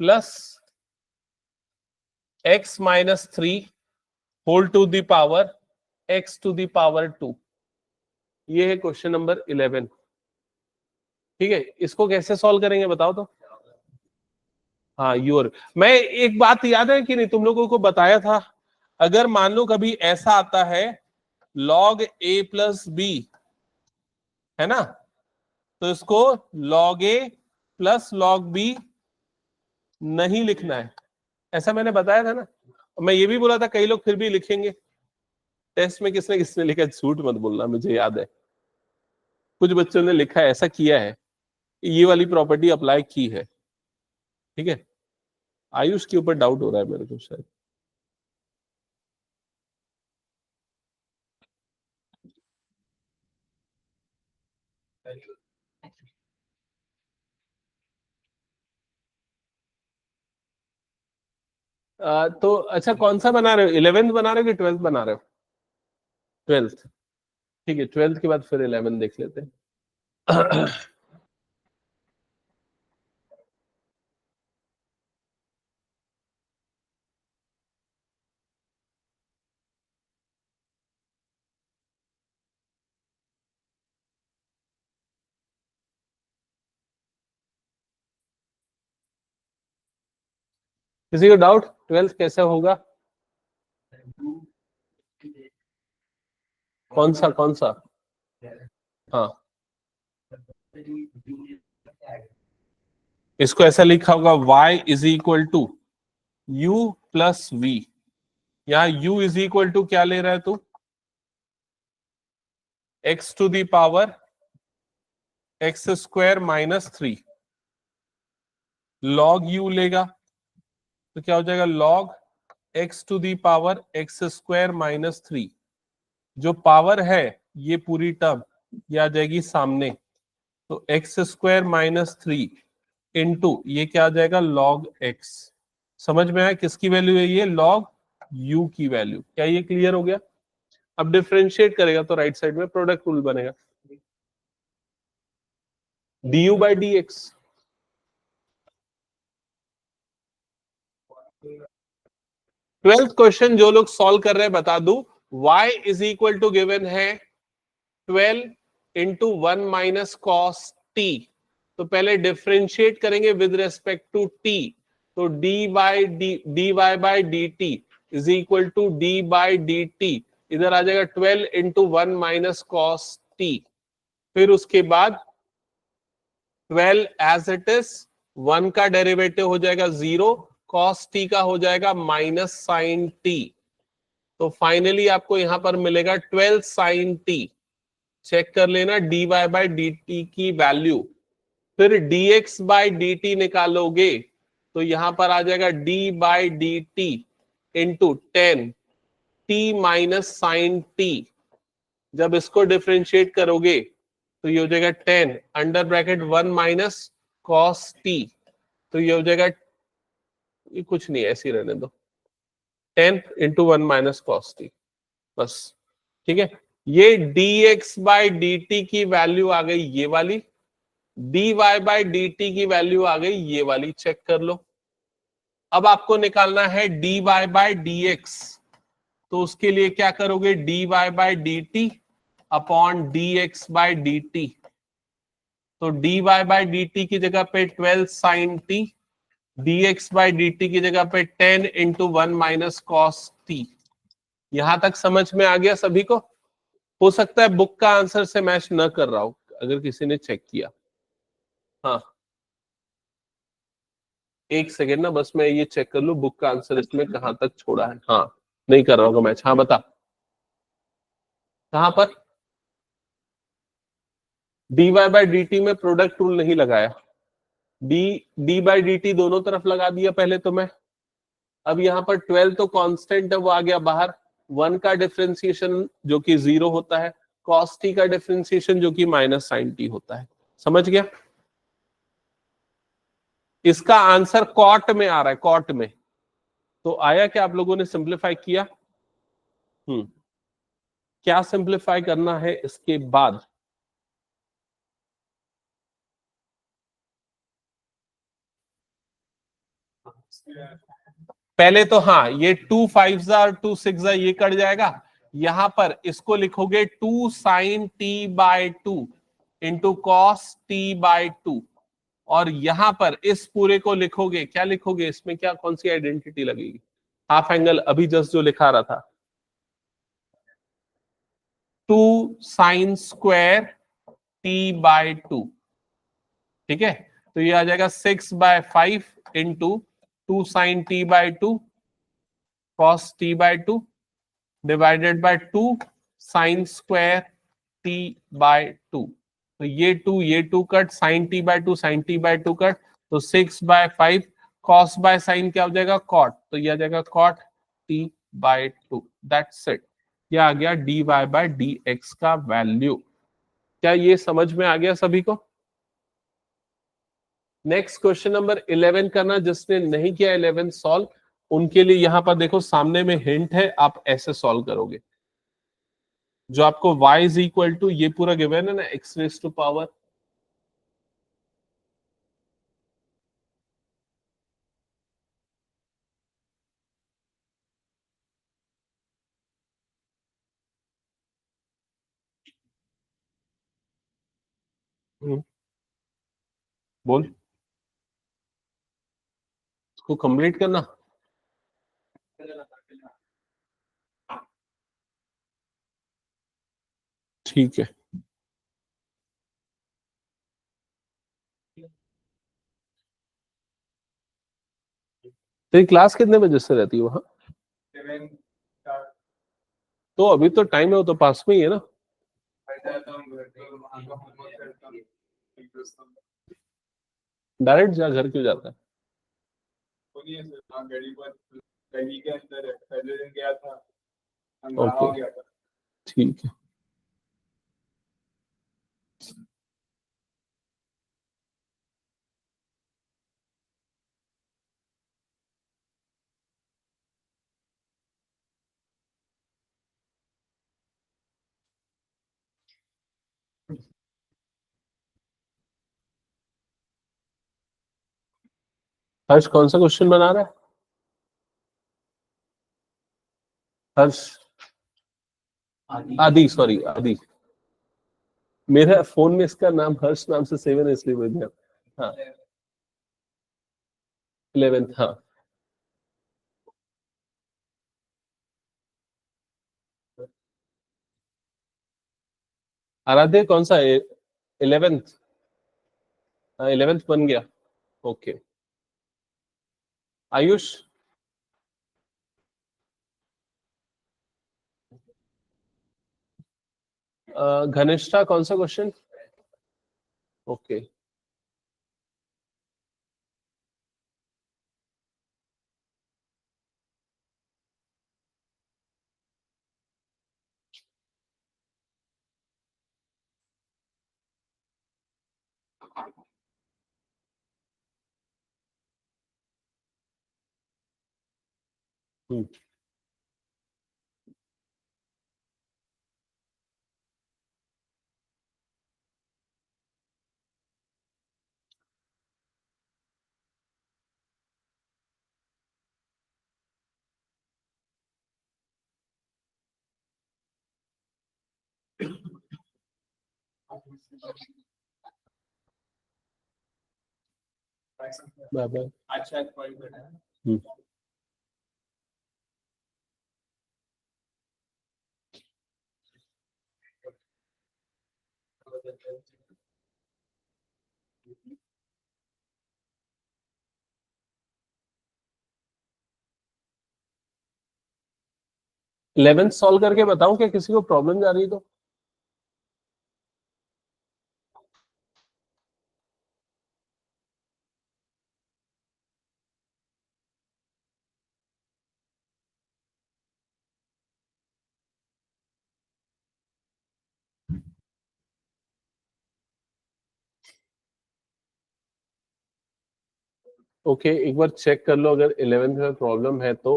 [SPEAKER 1] plus x minus 3 whole to the power x to the power 2। ये है क्वेश्चन नंबर 11। ठीक है, इसको कैसे सॉल्व करेंगे बताओ तो। हाँ यूर, मैं एक बात याद है कि नहीं तुम लोगों को बताया था, अगर मान लो कभी ऐसा आता है log a प्लस बी, है ना, तो इसको log a plus log b नहीं लिखना है, ऐसा मैंने बताया था ना। मैं ये भी बोला था कई लोग फिर भी लिखेंगे। टेस्ट में किसने किसने लिखा, झूठ मत बोलना, मुझे याद है कुछ बच्चों ने लिखा है, ऐसा किया है, ये वाली प्रॉपर्टी अप्लाई की है। ठीक है, आयुष के ऊपर डाउट हो रहा है मेरे को शायद। तो अच्छा कौन सा बना रहे हो, 11th बना रहे हो कि 12th बना रहे हो? 12th। ठीक है, 12th के बाद फिर 11 देख लेते हैं। किसी को डाउट 12th कैसे होगा? कौन सा? हाँ, इसको ऐसा लिखा होगा y is equal to u plus v। यहाँ u इज इक्वल टू क्या ले रहा है तू? x to the power x square minus 3 log u लेगा तो क्या हो जाएगा? Log x to the power x square minus 3। जो पावर है ये पूरी टर्म ये आ जाएगी सामने, तो एक्स स्क्वायर माइनस 3 इंटू ये क्या आ जाएगा? Log x। समझ में आया किसकी वैल्यू है ये? लॉग u की वैल्यू। क्या ये क्लियर हो गया? अब डिफरेंशिएट करेगा तो राइट साइड में प्रोडक्ट रूल बनेगा, du by D x. Twelfth question जो लोग सॉल्व कर रहे हैं बता दू, y is equal to given है 12 इंटू 1 माइनस कॉस टी। तो पहले डिफरेंशिएट करेंगे विद रेस्पेक्ट टू t, तो dy by d t is equal to d by d t. इधर आ जाएगा 12 इंटू 1 माइनस कॉस टी। फिर उसके बाद 12 एज इट इज, 1 का डेरिवेटिव हो जाएगा 0, कॉस टी का हो जाएगा माइनस साइन टी। तो फाइनली आपको यहां पर मिलेगा 12 साइन टी। चेक कर लेना d Y by d t की वैल्यू। फिर dx बाई डी टी निकालोगे तो यहां पर आ जाएगा d by d t into 10 t minus sine t. जब इसको डिफ्रेंशिएट करोगे तो ये हो जाएगा 10 under bracket 1 minus cos t. तो ये हो जाएगा, ये कुछ नहीं है ऐसे ही रहने दो, 10 इंटू 1 माइनस कॉस टी, बस। ठीक है, ये dx बाई डी टी की वैल्यू आ गई ये वाली, dy बाई डी टी की वैल्यू आ गई ये वाली। चेक कर लो। अब आपको निकालना है dy बाई डी एक्स, तो उसके लिए क्या करोगे? dy by d t upon dx by d t. तो dy बाई डी टी की जगह पे 12 sine t, dx by d t की जगह पे 10 इंटू 1 माइनस कॉस टी। यहां तक समझ में आ गया सभी को? हो सकता है बुक का आंसर से मैच न कर रहा हो, अगर किसी ने चेक किया। हाँ, एक सेकेंड ना, बस मैं ये चेक कर लूं बुक का आंसर इसमें कहां तक छोड़ा है। हाँ, नहीं कर रहा होगा मैच। हाँ बता, कहां पर? D Y by d t में प्रोडक्ट रूल नहीं लगाया, d d by d t दोनों तरफ लगा दिया पहले तो मैं। अब यहाँ पर 12 तो कांस्टेंट है, वो आ गया बाहर। 1 का डिफरेंशिएशन जो कि 0 होता है, कॉस टी का डिफरेंशिएशन जो कि माइनस साइन टी होता है। समझ गया? इसका आंसर कॉट में आ रहा है, कॉट में। तो आया क्या? आप लोगों ने सिंप्लीफाई किया? क्या सिंप्लीफाई करना है इसके बाद? पहले तो हाँ, ये 2 5 2 6 ये कट जाएगा। यहां पर इसको लिखोगे 2 sine t by 2 into cos t by 2। और यहां पर इस पूरे को लिखोगे, क्या लिखोगे इसमें? क्या कौन सी आइडेंटिटी लगेगी? हाफ एंगल अभी जस्ट जो लिखा रहा था, 2 साइन स्क्वायर टी बाय 2। ठीक है, तो ये आ जाएगा 6/5 into 2 sine t by 2 cos t by 2 divided by 2 sine square t by 2। तो ये 2 cut, sine t by 2 sine t by 2 cut, तो 6/5 कॉस बाय साइन क्या हो जाएगा? कॉट। तो ये आ जाएगा cot t by 2। That's it. ये आ गया d Y by D x का वैल्यू। क्या ये समझ में आ गया सभी को? नेक्स्ट क्वेश्चन नंबर 11 करना। जिसने नहीं किया 11 सॉल्व, उनके लिए यहां पर देखो सामने में हिंट है, आप ऐसे सॉल्व करोगे। जो आपको y इज इक्वल टू ये पूरा गिवन है ना, x रेस टू पावर, बोल, इसको कंप्लीट करना। ठीक है, तेरी क्लास कितने बजे से रहती है वहाँ? तो अभी तो टाइम है, वो तो पास में ही है ना। डायरेक्ट जा, घर क्यों जाता है? ओके, ठीक है। हर्ष कौन सा क्वेश्चन बना रहा है? हर्ष, आदि, सॉरी आदि। मेरा फोन में इसका नाम हर्ष नाम से सेव है इसलिए मुझे ध्यान। हाँ, 11th, हाँ। आराध्य कौन सा है? 11th? हाँ, 11th बन गया। ओके। आयुष, घनिष्ठा कौन सा क्वेश्चन? ओके। हम्म, 11th सॉल्व करके बताऊं क्या, किसी को प्रॉब्लम जा रही है तो? ओके, एक बार चेक कर लो अगर 11th में प्रॉब्लम है तो।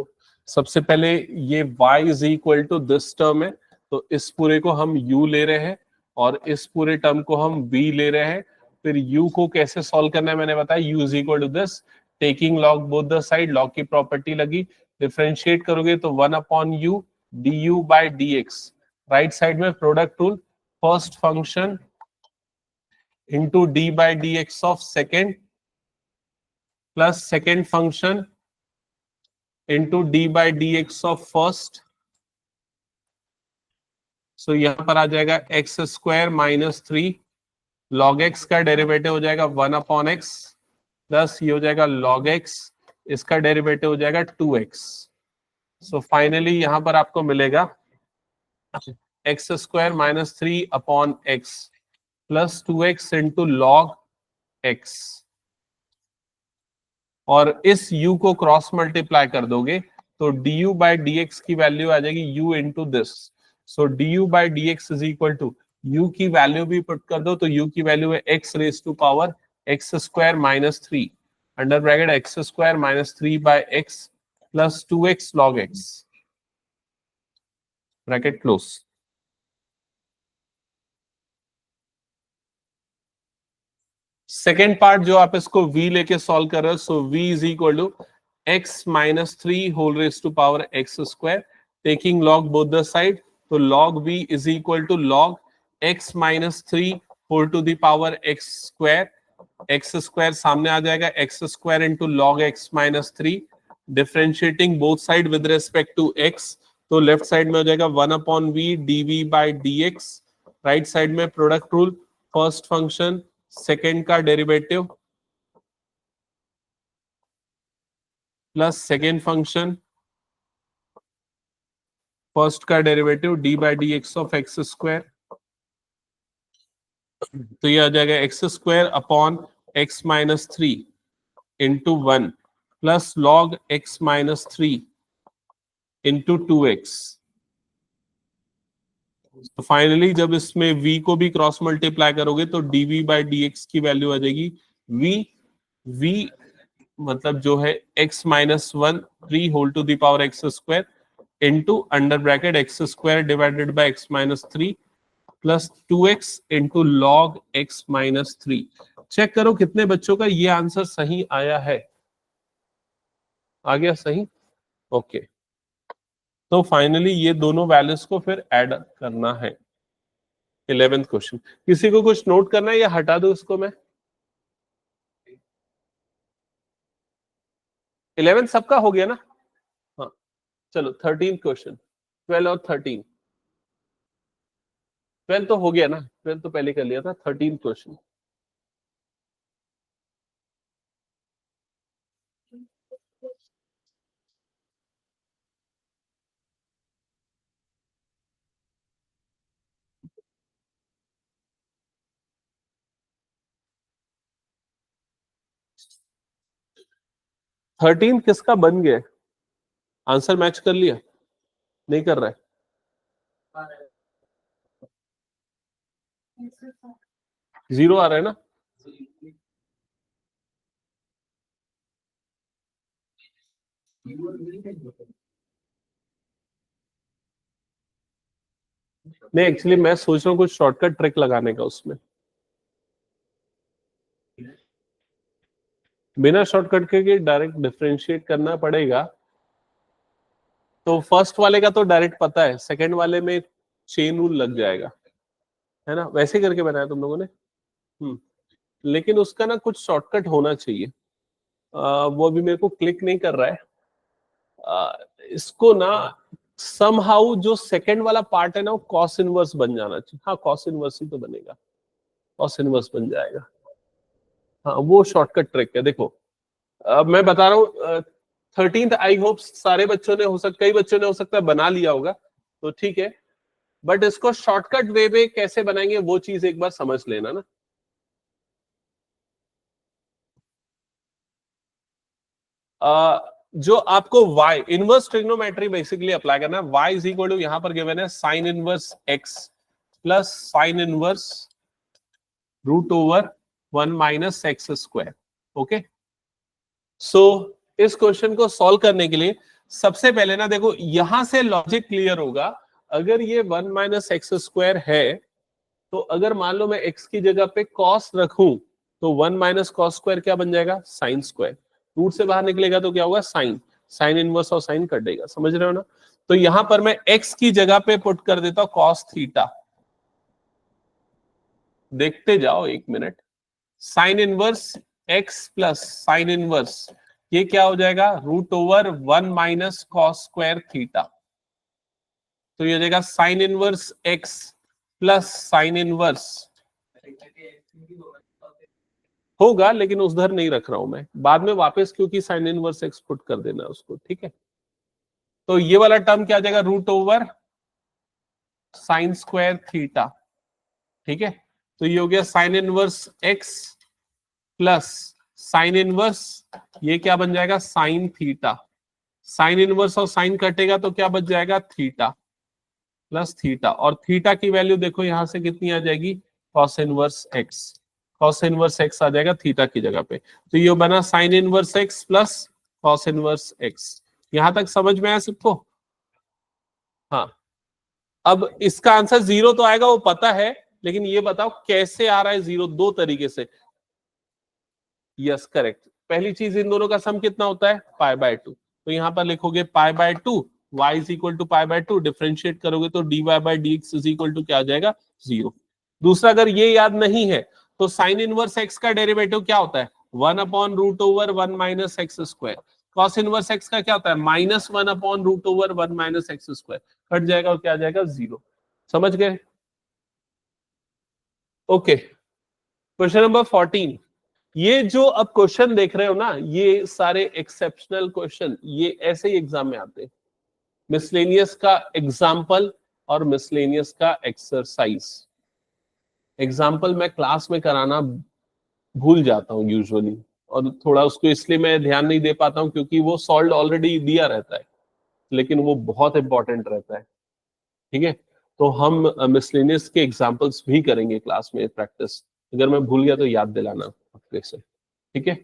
[SPEAKER 1] सबसे पहले ये y is equal to this term है, तो इस पूरे को हम u ले रहे हैं और इस पूरे टर्म को हम v ले रहे हैं। फिर u को कैसे सॉल्व करना है मैंने बताया, u is equal to this, taking log both the side, log की प्रॉपर्टी लगी, डिफरेंशिएट करोगे तो 1/u du by dx। Right side में product rule, first function into D by D x of second plus second function into D by D x of first. So यहां पर आ जाएगा x square minus 3, log x का derivative हो जाएगा 1/x plus ये हो जाएगा log x, इसका डेरिवेटिव हो जाएगा 2x। सो फाइनली यहां पर आपको मिलेगा x square minus 3/x plus 2x into log x, और इस u को क्रॉस मल्टीप्लाई कर दोगे तो du बाई dx की वैल्यू आ जाएगी u into this. So du by dx is equal to u की वैल्यू भी पुट कर दो तो u की वैल्यू है x raise to power x square minus 3 under bracket x square minus 3 by x plus 2x log x, bracket close. Second part जो आप इसको v लेके सॉल्व कर रहे हो, so v is equal to x minus 3 whole raise to power x square, taking log both the side, तो log v is equal to log x minus 3 whole to the power x square, x square सामने आ जाएगा, x square into log x minus 3, differentiating both side with respect to x, तो left side में हो जाएगा 1/v dv by dx, right side में product rule, first function second का derivative plus second function first का derivative d by D x of x square. तो ये आ जाएगा x square upon x minus three into one plus log x minus three into two x. तो finally जब इसमें v को भी क्रॉस मल्टीप्लाई करोगे तो dv बाई dx की वैल्यू आ जाएगी v मतलब जो है x minus one 3 whole to the power x square into under bracket x square divided by x minus three plus 2x into log x minus three. Check करो कितने बच्चों का ये आंसर सही आया है। आ गया सही? ओके तो फाइनली ये दोनों वैल्यूज को फिर ऐड करना है। 11th क्वेश्चन, किसी को कुछ नोट करना है या हटा दो इसको मैं? 11th सबका हो गया ना? हाँ चलो 13th क्वेश्चन, 12 और 13। 12 तो हो गया ना, 12 तो पहले कर लिया था। 13th क्वेश्चन, थर्टीन किसका बन गया? आंसर मैच कर लिया? नहीं कर रहा है? जीरो आ रहा है ना? नहीं एक्चुअली मैं सोच रहा हूँ कुछ शॉर्टकट ट्रिक लगाने का उसमें। बिना शॉर्टकट के डायरेक्ट डिफरेंशिएट करना पड़ेगा। तो फर्स्ट वाले का तो डायरेक्ट पता है, सेकंड वाले में चेन रूल लग जाएगा, है ना? वैसे करके बनाया तुम लोगों ने। लेकिन उसका ना कुछ शॉर्टकट होना चाहिए। वो अभी मेरे को क्लिक नहीं कर रहा है। इसको ना समहाउ जो सेकंड वाला पार्ट है ना वो कॉस इनवर्स बन जाना चाहिए। हाँ कॉस इनवर्स ही तो बनेगा, कॉस इनवर्स बन जाएगा। हाँ वो शॉर्टकट ट्रिक है। देखो मैं बता रहा हूँ 13th आई होप सारे बच्चों ने कई बच्चों ने हो सकता है बना लिया होगा, तो ठीक है। बट इसको शॉर्टकट वे में कैसे बनाएंगे वो चीज एक बार समझ लेना ना। जो आपको y inverse trigonometry basically apply करना है। y इज इक्वल टू यहां पर गिवन है sine inverse x plus sine inverse root over 1 minus x square. Okay so इस क्वेश्चन को सॉल्व करने के लिए सबसे पहले ना देखो यहां से लॉजिक क्लियर होगा। अगर ये 1 माइनस एक्स स्क्वायर है तो अगर मान लो मैं x की जगह पे cos रखूं तो 1 माइनस कॉस स्क्वायर क्या बन जाएगा? Sine square. रूट से बाहर निकलेगा तो क्या होगा? साइन। साइन इनवर्स और साइन कट देगा, समझ रहे हो ना? तो यहां पर मैं x की जगह पे पुट कर देता हूं cos थीटा। देखते जाओ एक minute. Sine inverse x plus sine inverse ये क्या हो जाएगा? Root over 1 minus cos square theta. तो ये हो जाएगा sine inverse x plus sine inverse होगा, लेकिन उधर नहीं रख रहा हूं मैं, बाद में वापस क्योंकि साइन इनवर्स एक्स पुट कर देना उसको, ठीक है? तो ये वाला टर्म क्या आ जाएगा? Root over sine square theta, ठीक है? तो ये हो गया sine inverse x plus sine inverse ये क्या बन जाएगा? Sine theta. साइन इनवर्स और साइन कटेगा तो क्या बच जाएगा? Theta plus theta. और थीटा की वैल्यू देखो यहां से कितनी आ जाएगी? Cos inverse x. Cos inverse x आ जाएगा थीटा की जगह पे। तो ये बना sine inverse x plus cos inverse x. यहां तक समझ में आया सबको? हाँ अब इसका आंसर जीरो तो आएगा वो पता है, लेकिन ये बताओ कैसे आ रहा है जीरो? दो तरीके से। Yes correct. पहली चीज इन दोनों का सम कितना होता है? Pi by two. तो यहां पर लिखोगे pi by two, y is equal to pi by two, differentiate करोगे तो dy by dx is equal to क्या आ जाएगा? जीरो। दूसरा अगर ये याद नहीं है तो साइन इनवर्स एक्स का डेरिवेटिव क्या होता है? 1 upon root over 1 minus x square. Cos inverse x का क्या होता है? Minus 1 upon root over 1 minus x square. Cut जाएगा और क्या आ जाएगा? जीरो। समझ गए? Okay, question number 14। ये जो अब क्वेश्चन देख रहे हो ना, ये सारे एक्सेप्शनल क्वेश्चन ये ऐसे ही एग्जाम में आते हैं। मिसलेनियस का एग्जाम्पल और मिसलेनियस का एक्सरसाइज। एग्जाम्पल मैं क्लास में कराना भूल जाता हूँ यूजुअली, और थोड़ा उसको इसलिए मैं ध्यान नहीं दे पाता हूँ क्योंकि वो सॉल्व ऑलरेडी दिया रहता है, लेकिन वो बहुत इंपॉर्टेंट रहता है। ठीक है, तो हम मिसलेनियस के एग्जाम्पल्स भी करेंगे क्लास में प्रैक्टिस। अगर मैं भूल गया तो याद दिलाना अपने से। ठीक है,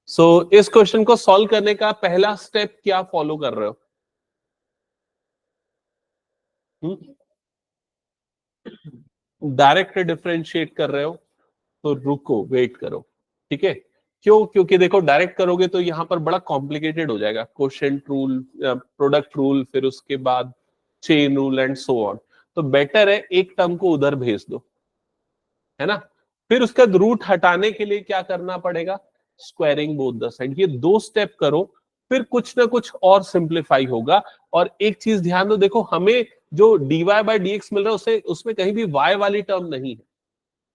[SPEAKER 1] सो इस क्वेश्चन को सॉल्व करने का पहला स्टेप क्या फॉलो कर रहे हो? डायरेक्ट डिफरेंशिएट कर रहे हो तो रुको, वेट करो। ठीक है, क्यों? क्योंकि देखो डायरेक्ट करोगे तो यहाँ पर बड़ा कॉम्प्लिकेटेड हो जाएगा। कोशेंट रूल, प्रोडक्ट रूल, फिर उसके बाद chain rule and so on. तो बेटर है एक टर्म को उधर भेज दो, है ना। फिर उसका रूट हटाने के लिए क्या करना पड़ेगा? Squaring both the side. ये दो स्टेप करो, फिर कुछ ना कुछ और सिंप्लीफाई होगा। और एक चीज ध्यान दो, देखो हमें जो dy बाई dx मिल रहा है उसे उसमें कहीं भी y वाली टर्म नहीं है।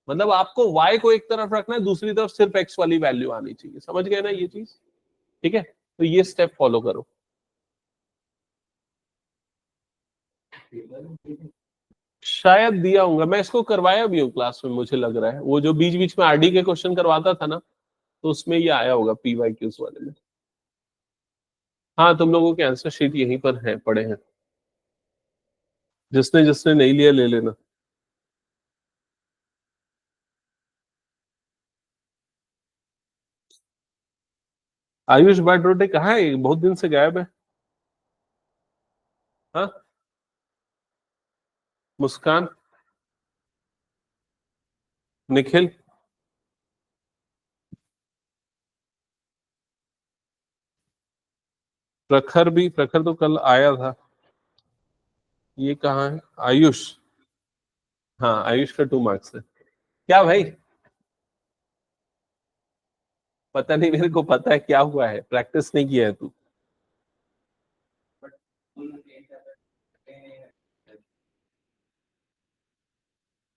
[SPEAKER 1] मतलब आपको y को एक तरफ रखना है, दूसरी तरफ सिर्फ x वाली वैल्यू आनी चाहिए। समझ गए ना ये चीज? ठीक है, तो ये स्टेप फॉलो करो। शायद दिया होगा, मैं इसको करवाया भी हूँ क्लास में, मुझे लग रहा है वो जो बीच बीच में आरडी के क्वेश्चन करवाता था ना, तो उसमें ये आया होगा PYQs वाले में। हाँ, तुम लोगों के आंसर शीट यहीं पर है, पड़े हैं। जिसने जिसने नहीं लिया ले लेना। आयुष बाटरोटे कहाँ है? बहुत दिन से गायब है। हाँ, मुस्कान, निखिल, प्रखर भी, प्रखर तो कल आया था। ये कहाँ है? आयुष, हाँ आयुष का 2 मार्क्स है। क्या भाई? पता नहीं, मेरे को पता है क्या हुआ है, प्रैक्टिस नहीं किया है तू।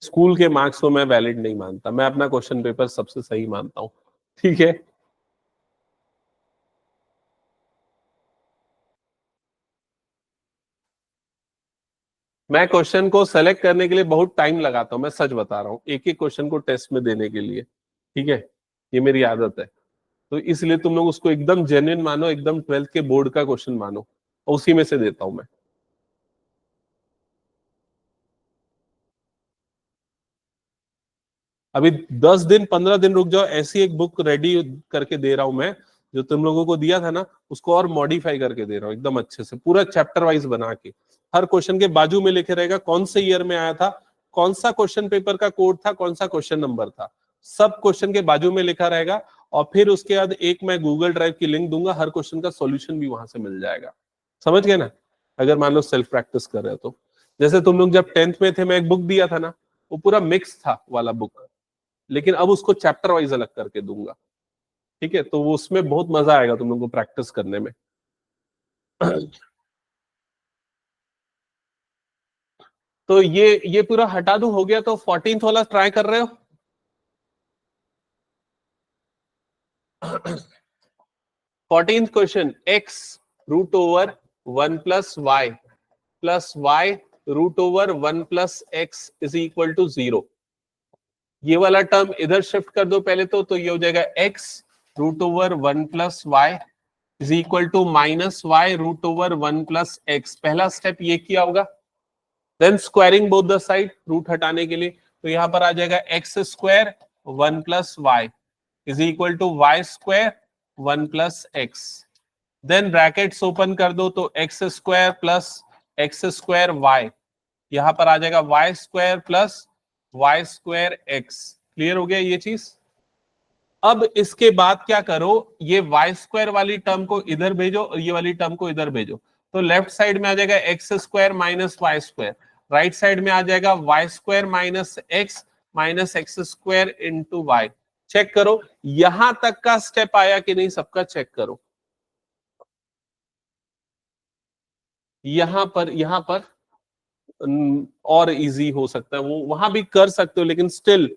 [SPEAKER 1] स्कूल के मार्क्स को मैं वैलिड नहीं मानता, मैं अपना क्वेश्चन पेपर सबसे सही मानता हूँ। ठीक है, मैं क्वेश्चन को सेलेक्ट करने के लिए बहुत टाइम लगाता हूँ, मैं सच बता रहा हूँ, एक एक क्वेश्चन को टेस्ट में देने के लिए। ठीक है, ये मेरी आदत है। तो इसलिए तुम लोग उसको एकदम जेन्युइन मानो, एकदम 12th के बोर्ड का क्वेश्चन मानो, और उसी में से देता हूं मैं। अभी 10 दिन 15 दिन रुक जाओ, ऐसी एक बुक रेडी करके दे रहा हूं मैं, जो तुम लोगों को दिया था ना, उसको और मॉडिफाई करके दे रहा हूँ एकदम अच्छे से, पूरा चैप्टर वाइज बना के। हर क्वेश्चन के बाजू में लिखे रहेगा कौन से ईयर में आया था, कौन सा क्वेश्चन पेपर का कोड था, कौन सा क्वेश्चन नंबर था, सब क्वेश्चन के बाजू में लिखा रहेगा। और फिर उसके बाद एक मैं गूगल ड्राइव की लिंक दूंगा, हर क्वेश्चन का सॉल्यूशन भी वहां से मिल जाएगा। समझ गए ना? अगर मान लो सेल्फ प्रैक्टिस कर रहे हो तो। जैसे तुम लोग जब 10th में थे, मैं एक बुक दिया था ना, वो पूरा मिक्स था वाला बुक, लेकिन अब उसको चैप्टर वाइज अलग करके दूंगा। ठीक है, तो वो उसमें बहुत मजा आएगा तुम लोग को प्रैक्टिस करने में। तो ये पूरा हटा दूं, हो गया। तो 14th वाला ट्राई कर रहे हो? 14th question, x root over 1 + y plus y root over 1 + x is equal to 0। ये वाला टर्म इधर शिफ्ट कर दो पहले, तो ये हो जाएगा x root over 1 + y is equal to -y root over 1 + x। पहला स्टेप ये किया होगा। Then squaring both the side, root हटाने के लिए, तो यहां पर आ जाएगा x² 1 + y is equal to y² 1 + x। Then brackets open कर दो, तो x² + x² y, यहां पर आ जाएगा y² + y²x। क्लियर हो गया ये चीज? अब इसके बाद क्या करो, ये y² वाली टर्म को इधर भेजो और ये वाली टर्म को इधर भेजो। तो लेफ्ट साइड में आ जाएगा x² - y², राइट साइड में आ जाएगा y² - x -x² × y। Check करो यहां तक का स्टेप आया कि नहीं, सबका चेक करो। यहां पर और इजी हो सकता है, वो वहां भी कर सकते हो, लेकिन स्टिल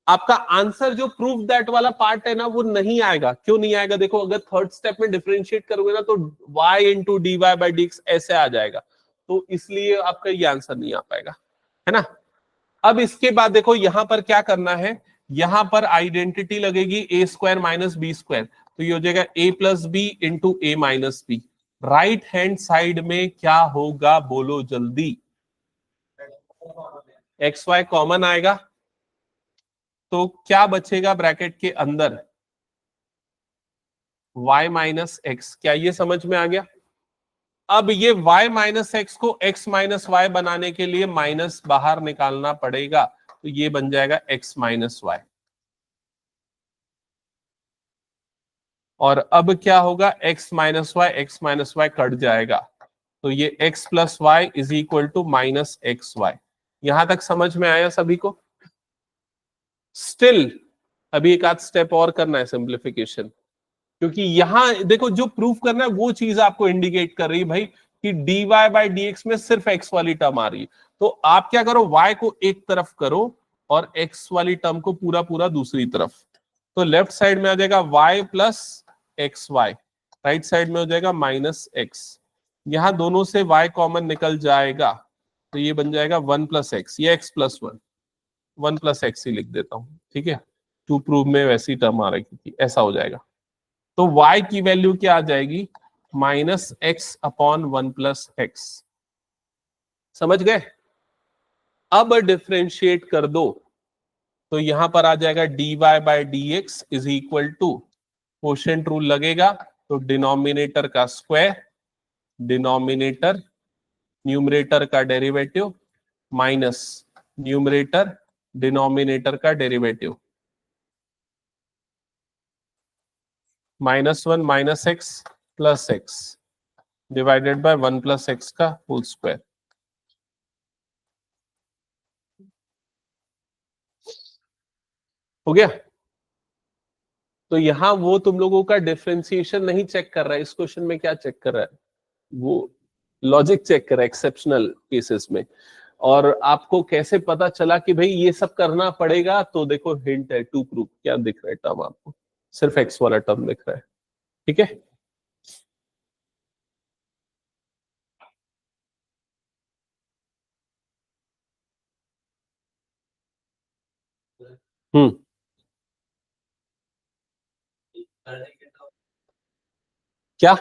[SPEAKER 1] आपका आंसर जो प्रूफ दैट वाला पार्ट है ना वो नहीं आएगा। क्यों नहीं आएगा? देखो, अगर थर्ड स्टेप में डिफरेंशिएट करोगे ना तो y into D Y by D x ऐसे आ जाएगा, तो इसलिए आपका ये आंसर नहीं आ पाएगा, है ना। अब इसके बाद देखो यहां पर क्या करना है, यहां पर आइडेंटिटी लगेगी a square minus b square, तो ये हो जाएगा a plus b into a minus b. Right hand side में क्या होगा बोलो जल्दी? एक्स वाई कॉमन आएगा, तो क्या बचेगा ब्रैकेट के अंदर? y minus x. क्या ये समझ में आ गया? अब ये y माइनस एक्स को x माइनस वाई बनाने के लिए माइनस बाहर निकालना पड़ेगा, तो ये बन जाएगा x माइनस वाई। और अब क्या होगा? x माइनस वाई कट जाएगा, तो ये x plus y is equal to minus x y. यहां तक समझ में आया सभी को? स्टिल अभी एक आध स्टेप और करना है सिंप्लीफिकेशन, क्योंकि यहां देखो जो प्रूफ करना है वो चीज आपको इंडिकेट कर रही है भाई कि dy बाई डी एक्स में सिर्फ x वाली टर्म आ रही है, तो आप क्या करो, y को एक तरफ करो और x वाली टर्म को पूरा पूरा दूसरी तरफ, तो लेफ्ट साइड में आ जाएगा y plus x y, right side में हो जाएगा माइनस एक्स। यहां दोनों से y कॉमन निकल जाएगा, तो ये बन जाएगा 1 प्लस एक्स, ये x प्लस 1 प्लस एक्स ही लिख देता हूं, ठीक है, टू प्रूव में वैसी टर्म आ रही थी, ऐसा हो जाएगा। तो y की वैल्यू क्या आ जाएगी? Minus x upon 1 plus x. समझ गए? अब डिफ्रेंशिएट कर दो, तो यहां पर आ जाएगा dy by D x is equal to, quotient rule लगेगा, तो डिनोमिनेटर का स्क्वायर, डिनोमिनेटर न्यूमरेटर का डेरिवेटिव माइनस न्यूमरेटर डिनोमिनेटर का derivative, -1 minus x plus x divided by 1 plus x का होल स्क्वायर। हो गया? तो यहां वो तुम लोगों का डिफरेंशिएशन नहीं चेक कर रहा है, इस क्वेश्चन में क्या चेक कर रहा है? वो लॉजिक चेक कर रहा है एक्सेप्शनल केसेस में। और आपको कैसे पता चला कि भाई ये सब करना पड़ेगा? तो देखो हिंट है, टू प्रूफ। क्या दिख रहा है टर्म आपको? सिर्फ एक्स वाला टर्म दिख रहा है, ठीक है। हम्म। क्या?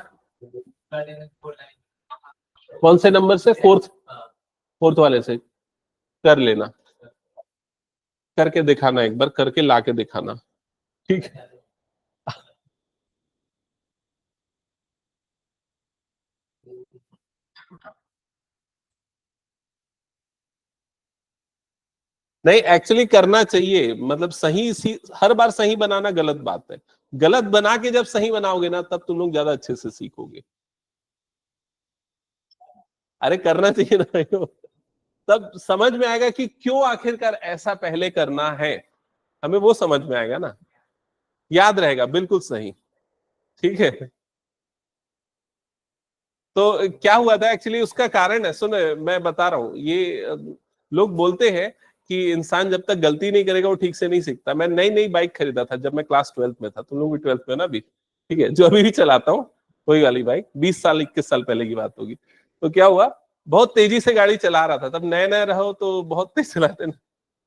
[SPEAKER 1] कौन से नंबर से? फोर्थ? फोर्थ वाले से कर लेना, करके दिखाना, एक बार करके लाके दिखाना, ठीक है। नहीं, एक्चुअली करना चाहिए, मतलब हर बार सही बनाना गलत बात है। गलत बना के जब सही बनाओगे ना तब तुम लोग ज्यादा अच्छे से सीखोगे। अरे करना चाहिए ना, तब समझ में आएगा कि क्यों आखिरकार ऐसा पहले करना है, हमें वो समझ में आएगा ना, याद रहेगा, बिल्कुल सही, ठीक है। तो क्या हुआ था एक्चुअली, उसका कारण है, सुन मैं बता रहा हूँ। ये लोग बोलते हैं कि इंसान जब तक गलती नहीं करेगा वो ठीक से नहीं सीखता। मैं नई नई बाइक खरीदा था जब मैं क्लास 12th में था, तुम लोग भी 12th में ना अभी, ठीक है, जो अभी भी चलाता हूँ वही वाली बाइक, 20 साल 21 साल पहले की बात होगी। तो क्या हुआ, बहुत तेजी से गाड़ी चला रहा था, तब नए नए रहो तो बहुत तेज चलाते ना,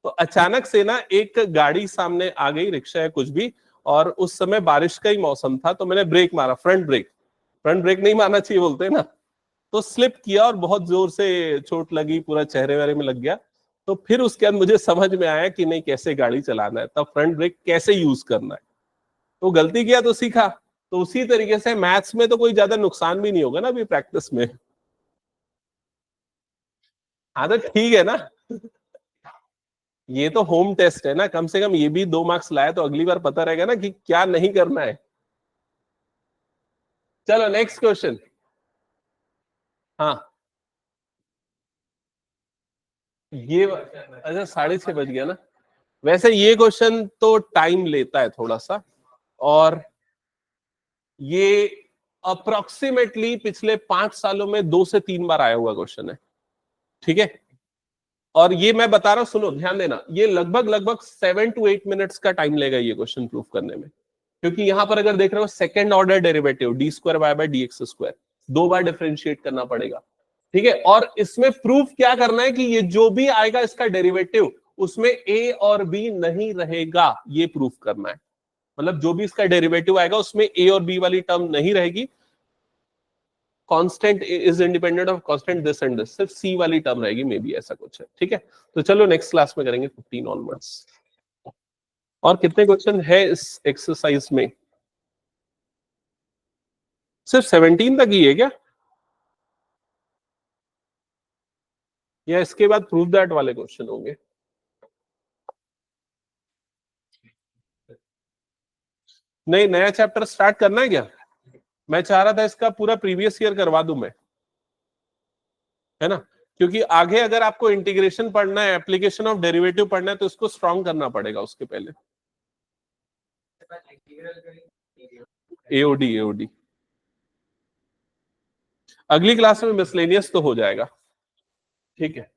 [SPEAKER 1] तो अचानक से ना एक गाड़ी सामने आ गई, रिक्शा या कुछ भी, और उस समय बारिश का ही मौसम था, तो मैंने ब्रेक मारा, फ्रंट ब्रेक नहीं मारना चाहिए बोलते हैं ना, तो स्लिप किया और बहुत जोर से चोट लगी, पूरा चेहरे वेहरे में लग गया। तो फिर उसके बाद मुझे समझ में आया कि नहीं, कैसे गाड़ी चलाना है, तब फ्रंट ब्रेक कैसे यूज करना है। तो गलती किया तो सीखा। तो उसी तरीके से मैथ्स में तो कोई ज्यादा नुकसान भी नहीं होगा ना अभी प्रैक्टिस में। हाँ तो ठीक है ना, ये तो होम टेस्ट है ना, कम से कम ये भी 2 मार्क्स लाए तो अगली बार पता रहेगा ना कि क्या नहीं करना है। चलो नेक्स्ट क्वेश्चन। हाँ, ये अच्छा 6:30 बज गया ना। वैसे ये क्वेश्चन तो टाइम लेता है थोड़ा सा, और ये अप्रोक्सीमेटली पिछले 5 सालों में 2 से 3 बार आया हुआ क्वेश्चन है, ठीक है। और ये मैं बता रहा हूं, सुनो ध्यान देना, ये लगभग 7 to 8 मिनट्स का टाइम लेगा ये क्वेश्चन प्रूफ करने में, क्योंकि यहां पर अगर देख रहे हो second order derivative d square y by D x square 2 बार डिफरेंशिएट करना पड़ेगा, ठीक है। और इसमें प्रूफ क्या करना है कि ये जो भी आएगा इसका डेरिवेटिव उसमें ए और बी नहीं रहेगा, ये प्रूफ करना है। मतलब जो भी इसका डेरिवेटिव आएगा उसमें ए और बी वाली टर्म नहीं रहेगी, constant is independent of constant this and this, सिर्फ सी वाली टर्म रहेगी, मे बी ऐसा कुछ है, ठीक है। तो चलो नेक्स्ट क्लास में करेंगे 15 ऑनवर्ड्स। और कितने क्वेश्चन है इस एक्सरसाइज में? सिर्फ 17 तक ही है क्या, या इसके बाद प्रूव दैट वाले क्वेश्चन होंगे? नहीं, नया चैप्टर स्टार्ट करना है क्या? मैं चाह रहा था इसका पूरा प्रीवियस ईयर करवा दूं मैं, है ना, क्योंकि आगे अगर आपको इंटीग्रेशन पढ़ना है, एप्लीकेशन ऑफ डेरिवेटिव पढ़ना है, तो इसको स्ट्रॉन्ग करना पड़ेगा उसके पहले। एओडी एओडी अगली क्लास में मिसलेनियस तो हो जाएगा, ठीक है।